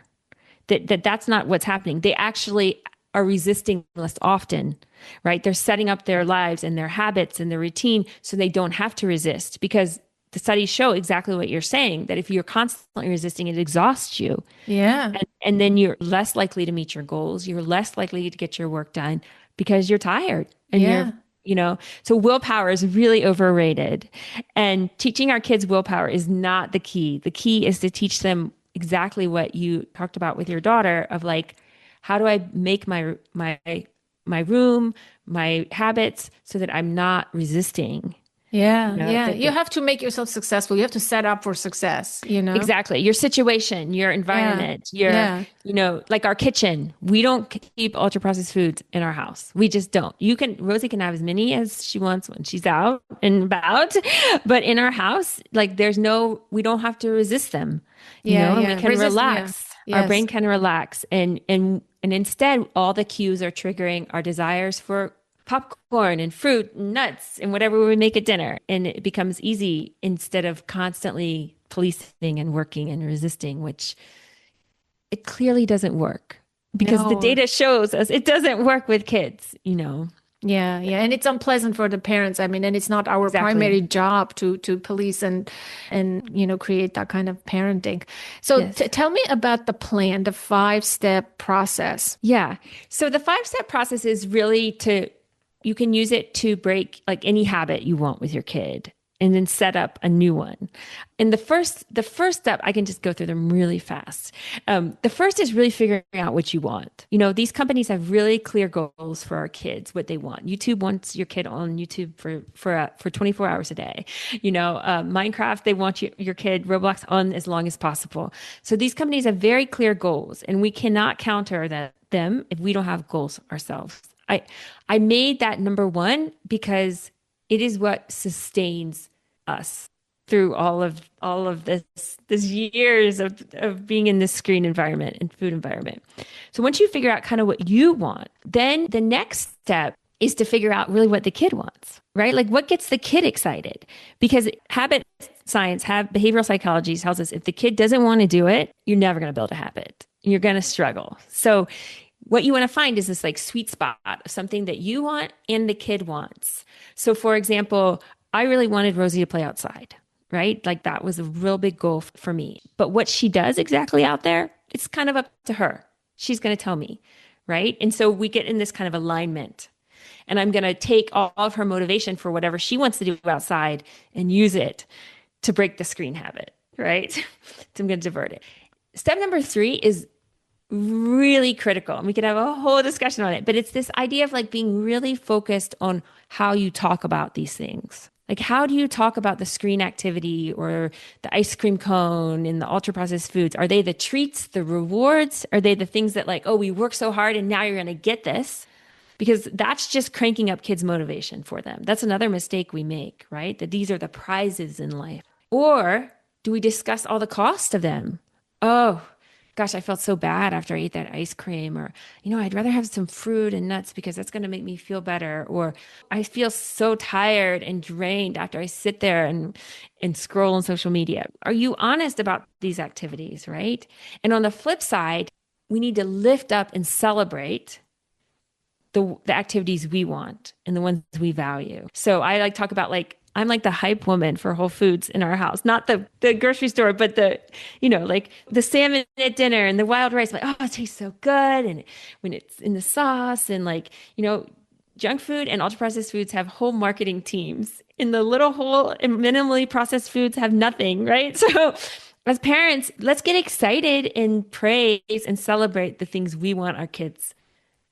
That's not what's happening. They actually are resisting less often, right? They're setting up their lives and their habits and their routine so they don't have to resist, because the studies show exactly what you're saying, that if you're constantly resisting, it exhausts you. Yeah. And then you're less likely to meet your goals. You're less likely to get your work done because you're tired and so willpower is really overrated, and teaching our kids willpower is not the key. The key is to teach them exactly what you talked about with your daughter, of like, How do I make my room, my habits so that I'm not resisting, Yeah, yeah. that You have to make yourself successful. You have to set up for success, you know? exactly your situation, your Yeah, environment, your, yeah. like our kitchen. We don't keep ultra processed foods in our house. We just don't. Rosie can have as many as she wants when she's out and about, but in our house, like we don't have to resist them, Yeah, and we yeah. can Yeah. relax. Our Yes. brain can relax and instead all the cues are triggering our desires for popcorn and fruit and nuts and whatever we make at dinner. And it becomes easy instead of constantly policing and working and resisting, which it clearly doesn't work because the No. data shows us it doesn't work with kids. Yeah, yeah. And it's unpleasant for the parents. I mean, and it's not our Exactly. primary job to police and create that kind of parenting. So Yes. tell me about the plan, the 5-step process. Yeah. So the 5-step process is really you can use it to break like any habit you want with your kid and then set up a new one. And the first step, I can just go through them really fast. The first is really figuring out what you want. These companies have really clear goals for our kids, what they want. YouTube wants your kid on YouTube for 24 hours a day. Minecraft, they want your kid Roblox on as long as possible. So these companies have very clear goals, and we cannot counter them if we don't have goals ourselves. I made that number one because it is what sustains us through all of this years of being in this screen environment and food environment. So once you figure out kind of what you want, then the next step is to figure out really what the kid wants, right? Like what gets the kid excited? Because habit science, behavioral psychology tells us if the kid doesn't want to do it, you're never going to build a habit. You're going to struggle. So what you want to find is this like sweet spot of something that you want and the kid wants. So for example, I really wanted Rosie to play outside, right? Like that was a real big goal for me. But what she does exactly out there, it's kind of up to her. She's going to tell me, right? And so we get in this kind of alignment. And I'm going to take all of her motivation for whatever she wants to do outside and use it to break the screen habit, right? So I'm going to divert it. Step number 3 is really critical, and we could have a whole discussion on it, but it's this idea of like being really focused on how you talk about these things. Like, how do you talk about the screen activity or the ice cream cone and the ultra processed foods? Are they the treats, the rewards? Are they the things that like, oh, we work so hard and now you're going to get this? Because that's just cranking up kids' motivation for them. That's another mistake we make, right? That these are the prizes in life. Or do we discuss all the cost of them? Oh, gosh, I felt so bad after I ate that ice cream. Or, I'd rather have some fruit and nuts because that's going to make me feel better. Or I feel so tired and drained after I sit there and scroll on social media. Are you honest about these activities, right? And on the flip side, we need to lift up and celebrate the activities we want and the ones we value. So I like talk about like, I'm like the hype woman for Whole Foods in our house, not the grocery store, but like the salmon at dinner and the wild rice. Like, oh, it tastes so good. And when it's in the sauce and like, junk food and ultra processed foods have whole marketing teams. In the little whole and minimally processed foods have nothing, right? So as parents, let's get excited and praise and celebrate the things we want our kids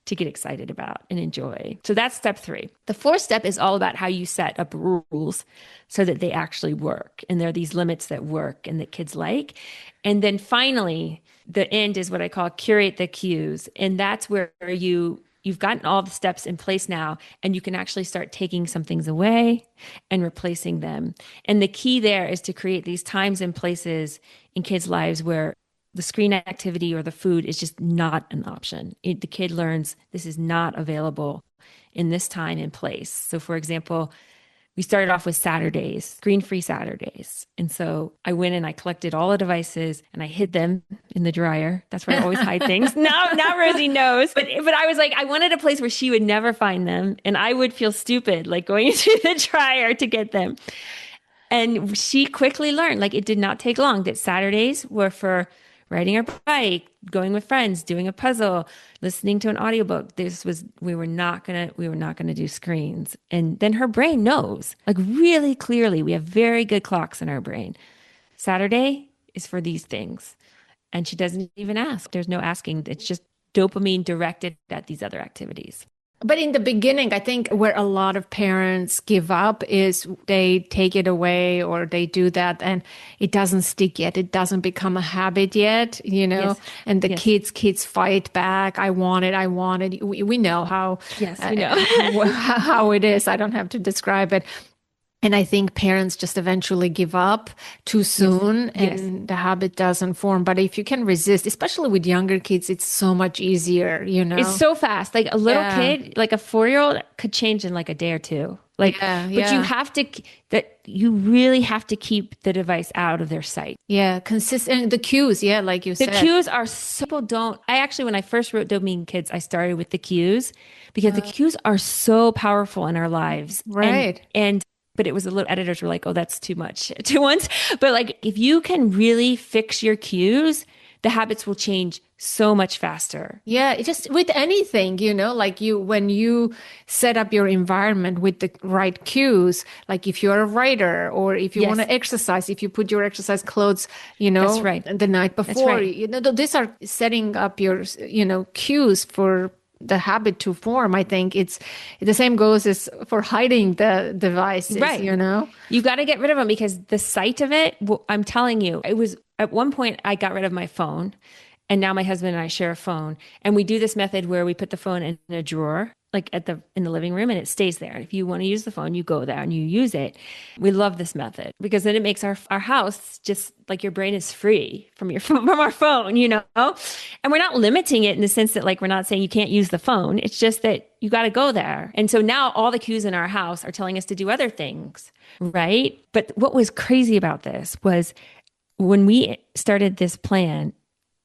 to get excited about and enjoy. So that's step 3. The 4th step is all about how you set up rules so that they actually work. And there are these limits that work and that kids like. And then finally, the end is what I call curate the cues. And that's where you've gotten all the steps in place now, and you can actually start taking some things away and replacing them. And the key there is to create these times and places in kids' lives where the screen activity or the food is just not an option. The kid learns this is not available in this time and place. So for example, we started off with Saturdays, screen-free Saturdays. And so I went and I collected all the devices and I hid them in the dryer. That's where I always hide things. Now Rosie knows. But I was like, I wanted a place where she would never find them. And I would feel stupid, like going into the dryer to get them. And she quickly learned, like it did not take long, that Saturdays were for riding our bike, going with friends, doing a puzzle, listening to an audiobook. We were not gonna do screens. And then her brain knows, like really clearly, we have very good clocks in our brain. Saturday is for these things. And she doesn't even ask. There's no asking. It's just dopamine directed at these other activities. But in the beginning, I think where a lot of parents give up is they take it away or they do that and it doesn't stick yet. It doesn't become a habit yet, Yes. and the Yes. kids fight back. I want it. I want it. We know how, Yes, we know. how it is. I don't have to describe it. And I think parents just eventually give up too soon and the habit doesn't form. But if you can resist, especially with younger kids, it's so much easier, It's so fast. Like a little kid, like a 4-year-old could change in like a day or two. Like, but you have to, you really have to keep the device out of their sight. Yeah, consistent. The cues, like you said. The cues are so, people don't, I actually, when I first wrote Dopamine Kids, I started with the cues because the cues are so powerful in our lives. Right. But it was a little, editors were like, oh, that's too much at once. But like, if you can really fix your cues, the habits will change so much faster. Yeah, it just with anything, like when you set up your environment with the right cues, like if you're a writer or if you want to exercise, if you put your exercise clothes, That's right. the night before, these are setting up your, cues for the habit to form. I think it's the same goes as for hiding the devices, right. You got to get rid of them because the sight of it, I'm telling you, it was at one point I got rid of my phone and now my husband and I share a phone and we do this method where we put the phone in a drawer, like in the living room and it stays there. If you want to use the phone, you go there and you use it. We love this method because then it makes our house just like your brain is free from our phone, and we're not limiting it in the sense that like, we're not saying you can't use the phone. It's just that you got to go there. And so now all the cues in our house are telling us to do other things. Right. But what was crazy about this was when we started this plan,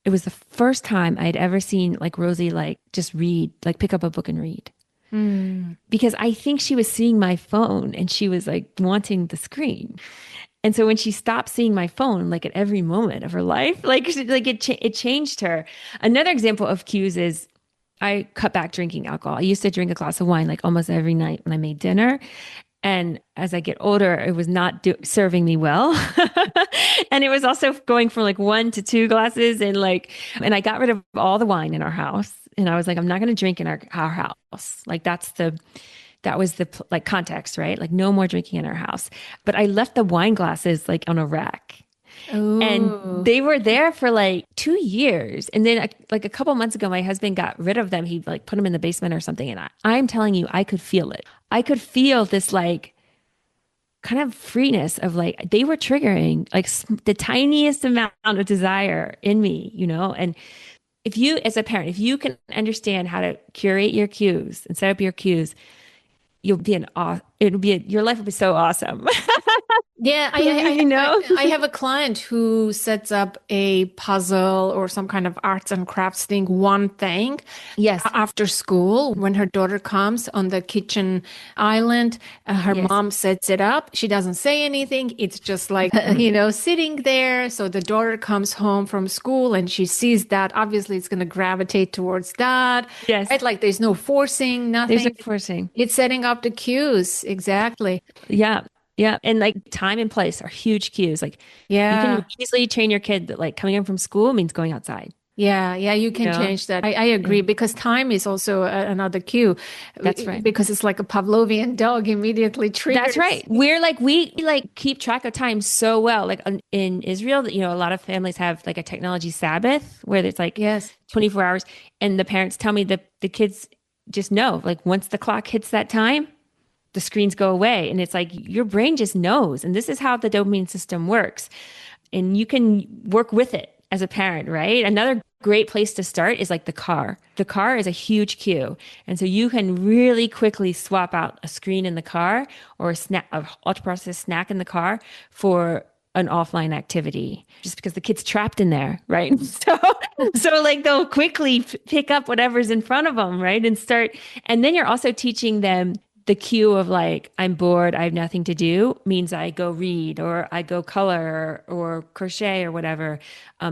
it was the first time I'd ever seen like Rosie, like just read, like pick up a book and read. Because I think she was seeing my phone and she was like wanting the screen. And so when she stopped seeing my phone, like at every moment of her life, it changed her. Another example of cues is I cut back drinking alcohol. I used to drink a glass of wine like almost every night when I made dinner. And as I get older, it was not serving me well. And it was also going from like 1 to 2 glasses and I got rid of all the wine in our house. And I was like, I'm not going to drink in our house. Like that was the like context, right? Like no more drinking in our house. But I left the wine glasses like on a rack. Ooh. And they were there for like 2 years. And then like a couple months ago, my husband got rid of them. He like put them in the basement or something. And I'm telling you, I could feel it. I could feel this like kind of freeness of like, they were triggering like the tiniest amount of desire in me, And if you, as a parent, if you can understand how to curate your cues and set up your cues, your life will be so awesome. Yeah, I have a client who sets up a puzzle or some kind of arts and crafts thing, one thing. Yes. After school, when her daughter comes on the kitchen island, her mom sets it up. She doesn't say anything. It's just like, sitting there. So the daughter comes home from school and she sees that. Obviously, it's going to gravitate towards that. Yes. Right? Like there's no forcing, nothing. There's no forcing. It's setting up the cues. Exactly. Yeah. Yeah. And like time and place are huge cues. Like you can easily train your kid that like coming in from school means going outside. Yeah, you can change that. I agree because time is also another cue. That's right. Because it's like a Pavlovian dog immediately triggers. That's right. We keep track of time so well. Like in Israel, a lot of families have like a technology Sabbath where it's like 24 hours. And the parents tell me that the kids just know, like once the clock hits that time, the screens go away. And it's like your brain just knows. And this is how the dopamine system works. And you can work with it as a parent, right? Another great place to start is like the car. The car is a huge cue. And so you can really quickly swap out a screen in the car or a ultra-processed snack in the car for an offline activity, just because the kid's trapped in there, right? So like they'll quickly pick up whatever's in front of them, right? And then you're also teaching them the cue of like, I'm bored, I have nothing to do, means I go read or I go color or crochet or whatever.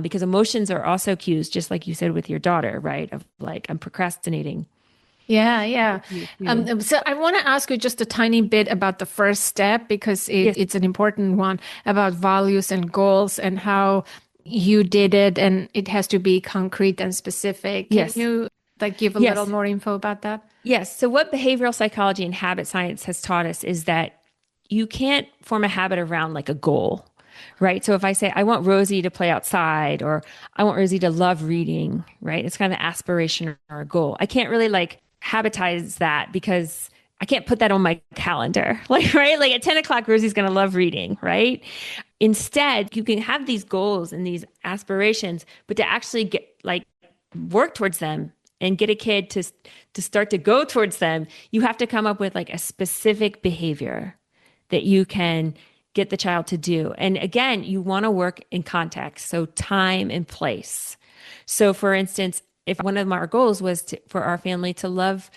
Because emotions are also cues, just like you said with your daughter, right? Of like, I'm procrastinating. Yeah. So I want to ask you just a tiny bit about the first step because it's an important one about values and goals and how you did it and it has to be concrete and specific. Can Yes. you like give a little Yes. more info about that? Yes. So what behavioral psychology and habit science has taught us is that you can't form a habit around like a goal, right? So if I say, I want Rosie to play outside or I want Rosie to love reading, right? It's kind of an aspiration or a goal. I can't really like habitize that because I can't put that on my calendar. Like, right? Like at 10 o'clock, Rosie's going to love reading, right? Instead, you can have these goals and these aspirations, but to actually get like work towards them and get a kid to start to go towards them, you have to come up with like a specific behavior that you can get the child to do. And again, you want to work in context, so time and place. So for instance, if one of our goals was for our family to love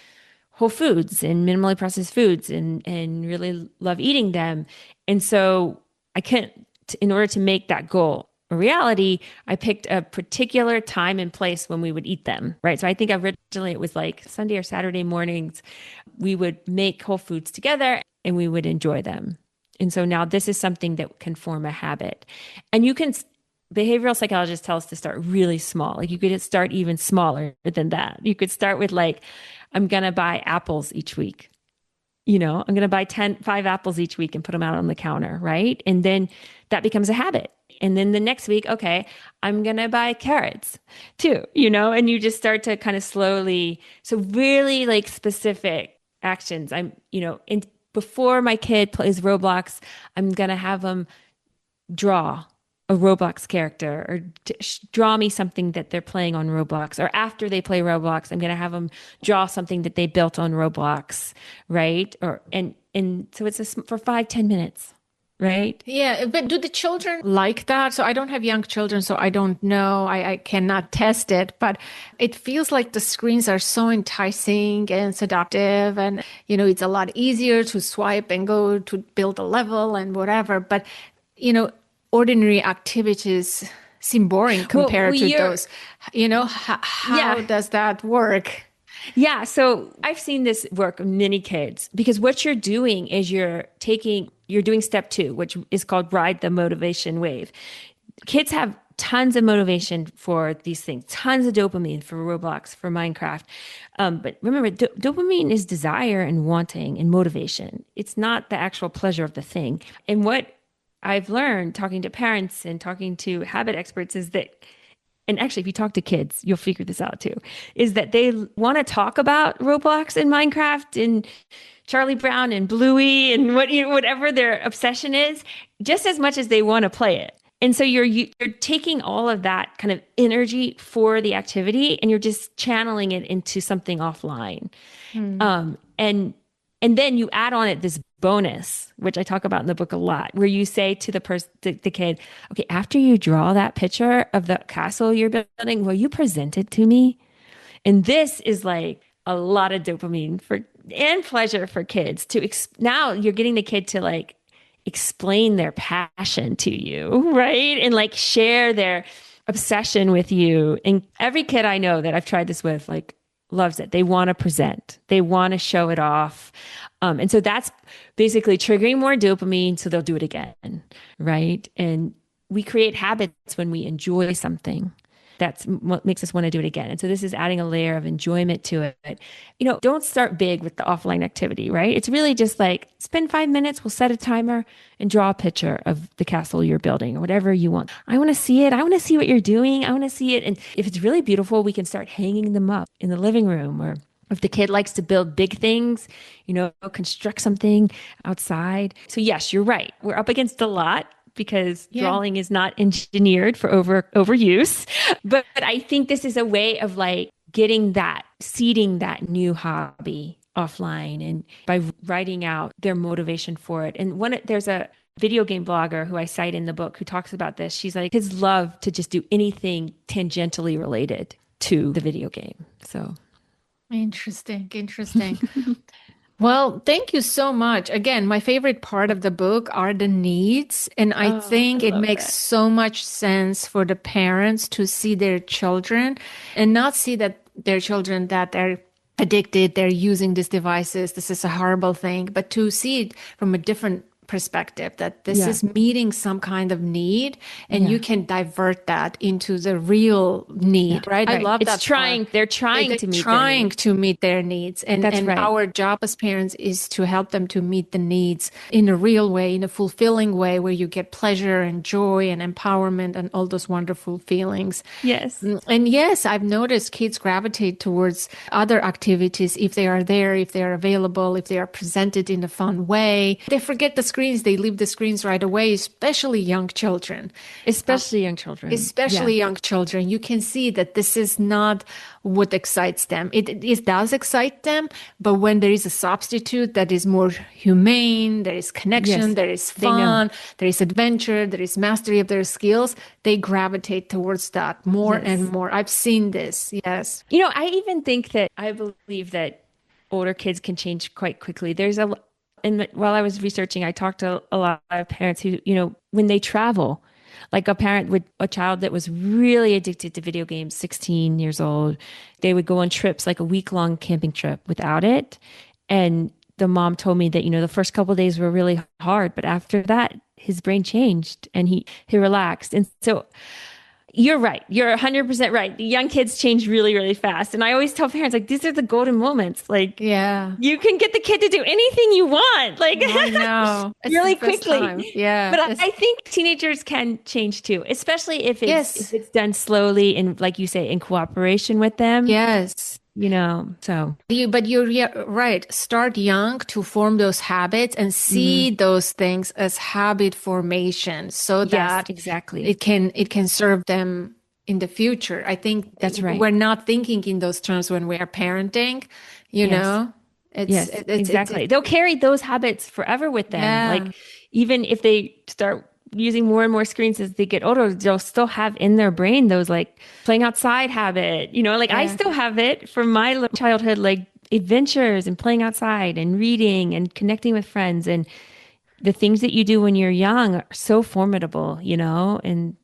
whole foods and minimally processed foods and really love eating them. And so I can't, in order to make that goal a reality, I picked a particular time and place when we would eat them, right? So I think originally it was like Sunday or Saturday mornings, we would make whole foods together and we would enjoy them. And so now this is something that can form a habit. And you can, behavioral psychologists tell us to start really small. Like you could start even smaller than that. You could start with like, I'm going to buy apples each week. I'm going to buy 5 apples each week and put them out on the counter, right? And then that becomes a habit. And then the next week, okay, I'm going to buy carrots too, and you just start to kind of slowly. So really like specific actions. Before my kid plays Roblox, I'm going to have them draw a Roblox character or draw me something that they're playing on Roblox. Or after they play Roblox, I'm going to have them draw something that they built on Roblox, right? And so it's for 5-10 minutes. Right? Yeah, but do the children like that? So I don't have young children, so I don't know. I cannot test it, but it feels like the screens are so enticing and seductive. And, it's a lot easier to swipe and go to build a level and whatever. But, ordinary activities seem boring compared to those. How does that work? Yeah, so I've seen this work with many kids because what you're doing is you're doing step 2, which is called ride the motivation wave. Kids have tons of motivation for these things, tons of dopamine for Roblox, for Minecraft. But remember, dopamine is desire and wanting and motivation. It's not the actual pleasure of the thing. And what I've learned talking to parents and talking to habit experts is that, and actually, if you talk to kids, you'll figure this out too, is that they want to talk about Roblox and Minecraft and Charlie Brown and Bluey and whatever their obsession is, just as much as they want to play it. And so you're taking all of that kind of energy for the activity and you're just channeling it into something offline. And then you add on it this bonus, which I talk about in the book a lot, where you say to the kid, okay, after you draw that picture of the castle you're building, will you present it to me? And this is like a lot of dopamine and pleasure for kids now you're getting the kid to like explain their passion to you, right? And like share their obsession with you. And every kid I know that I've tried this with, like, loves it. They want to present. They want to show it off. And so that's basically triggering more dopamine so they'll do it again, right? And we create habits when we enjoy something. That's what makes us want to do it again. And so this is adding a layer of enjoyment to it. Don't start big with the offline activity, right? It's really just like spend 5 minutes, we'll set a timer and draw a picture of the castle you're building or whatever you want. I want to see it. I want to see what you're doing. I want to see it. And if it's really beautiful, we can start hanging them up in the living room. Or if the kid likes to build big things, construct something outside. So yes, you're right. We're up against a lot, because drawing is not engineered for overuse. But I think this is a way of like seeding that new hobby offline and by writing out their motivation for it. And there's a video game blogger who I cite in the book who talks about this. She's like, kids love to just do anything tangentially related to the video game. So interesting. Well, thank you so much. Again, my favorite part of the book are the needs. And I think it makes so much sense for the parents to see their children and not see that their children, that they're addicted, they're using these devices, this is a horrible thing, but to see it from a different perspective, that this is meeting some kind of need, and you can divert that into the real need, right? I love that. They're trying to meet their needs. And our job as parents is to help them to meet the needs in a real way, in a fulfilling way, where you get pleasure and joy and empowerment and all those wonderful feelings. Yes. And yes, I've noticed kids gravitate towards other activities if they are there, if they are available, if they are presented in a fun way. They forget the screens. They leave the screens right away, especially young children. Especially young children. Young children. You can see that this is not what excites them. It does excite them, but when there is a substitute that is more humane, there is connection, there is fun, there is adventure, there is mastery of their skills, they gravitate towards that more and more. I've seen this. Yes. You know, I even think that I believe that older kids can change quite quickly. While I was researching, I talked to a lot of parents who, you know, when they travel, like a parent with a child that was really addicted to video games, 16 years old, they would go on trips, like a week-long camping trip without it. And the mom told me that, you know, the first couple of days were really hard, but after that, his brain changed and he relaxed. And so you're right. You're 100% right. The young kids change really, really fast. And I always tell parents, like, these are the golden moments. Like, you can get the kid to do anything you want. Like, I know. really quickly. Time. Yeah. But I think teenagers can change too, especially if it's done slowly and, like you say, in cooperation with them. Yes. You know, so. But you're right. Start young to form those habits and see those things as habit formation, so that exactly it can serve them in the future. I think that's right. We're not thinking in those terms when we are parenting, you know? Exactly. They'll carry those habits forever with them. Yeah. Like, even if they start using more and more screens as they get older, they'll still have in their brain those, like, playing outside habit, you know, like I still have it from my childhood, like adventures and playing outside and reading and connecting with friends. And the things that you do when you're young are so formidable, you know, and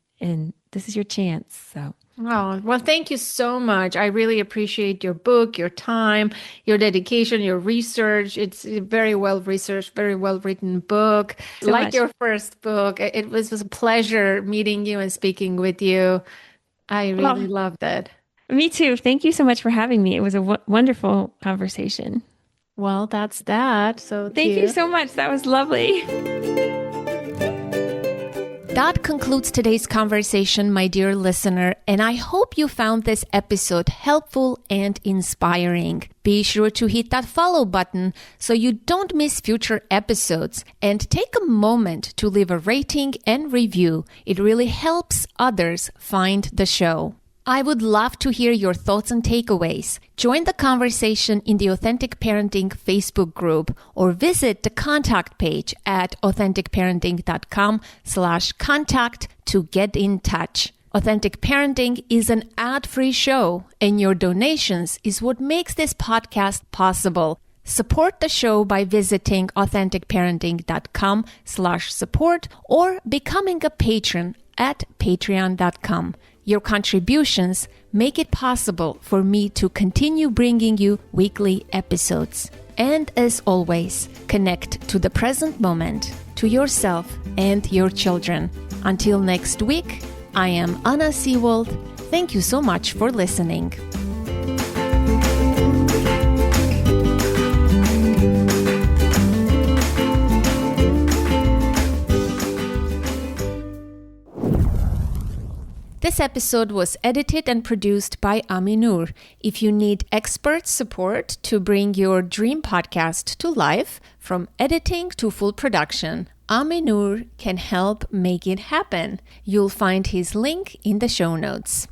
this is your chance. So. Oh, well, thank you so much. I really appreciate your book, your time, your dedication, your research. It's a very well researched, very well written book. So like much. Your first book. It was a pleasure meeting you and speaking with you. I really loved it. Me too. Thank you so much for having me. It was a wonderful conversation. Well, that's that. So thank you so much. That was lovely. That concludes today's conversation, my dear listener, and I hope you found this episode helpful and inspiring. Be sure to hit that follow button so you don't miss future episodes, and take a moment to leave a rating and review. It really helps others find the show. I would love to hear your thoughts and takeaways. Join the conversation in the Authentic Parenting Facebook group, or visit the contact page at authenticparenting.com/contact to get in touch. Authentic Parenting is an ad-free show, and your donations is what makes this podcast possible. Support the show by visiting authenticparenting.com/support or becoming a patron at patreon.com. Your contributions make it possible for me to continue bringing you weekly episodes. And as always, connect to the present moment, to yourself and your children. Until next week, I am Anna Seawold. Thank you so much for listening. This episode was edited and produced by Ami Noor. If you need expert support to bring your dream podcast to life, from editing to full production, Ami Noor can help make it happen. You'll find his link in the show notes.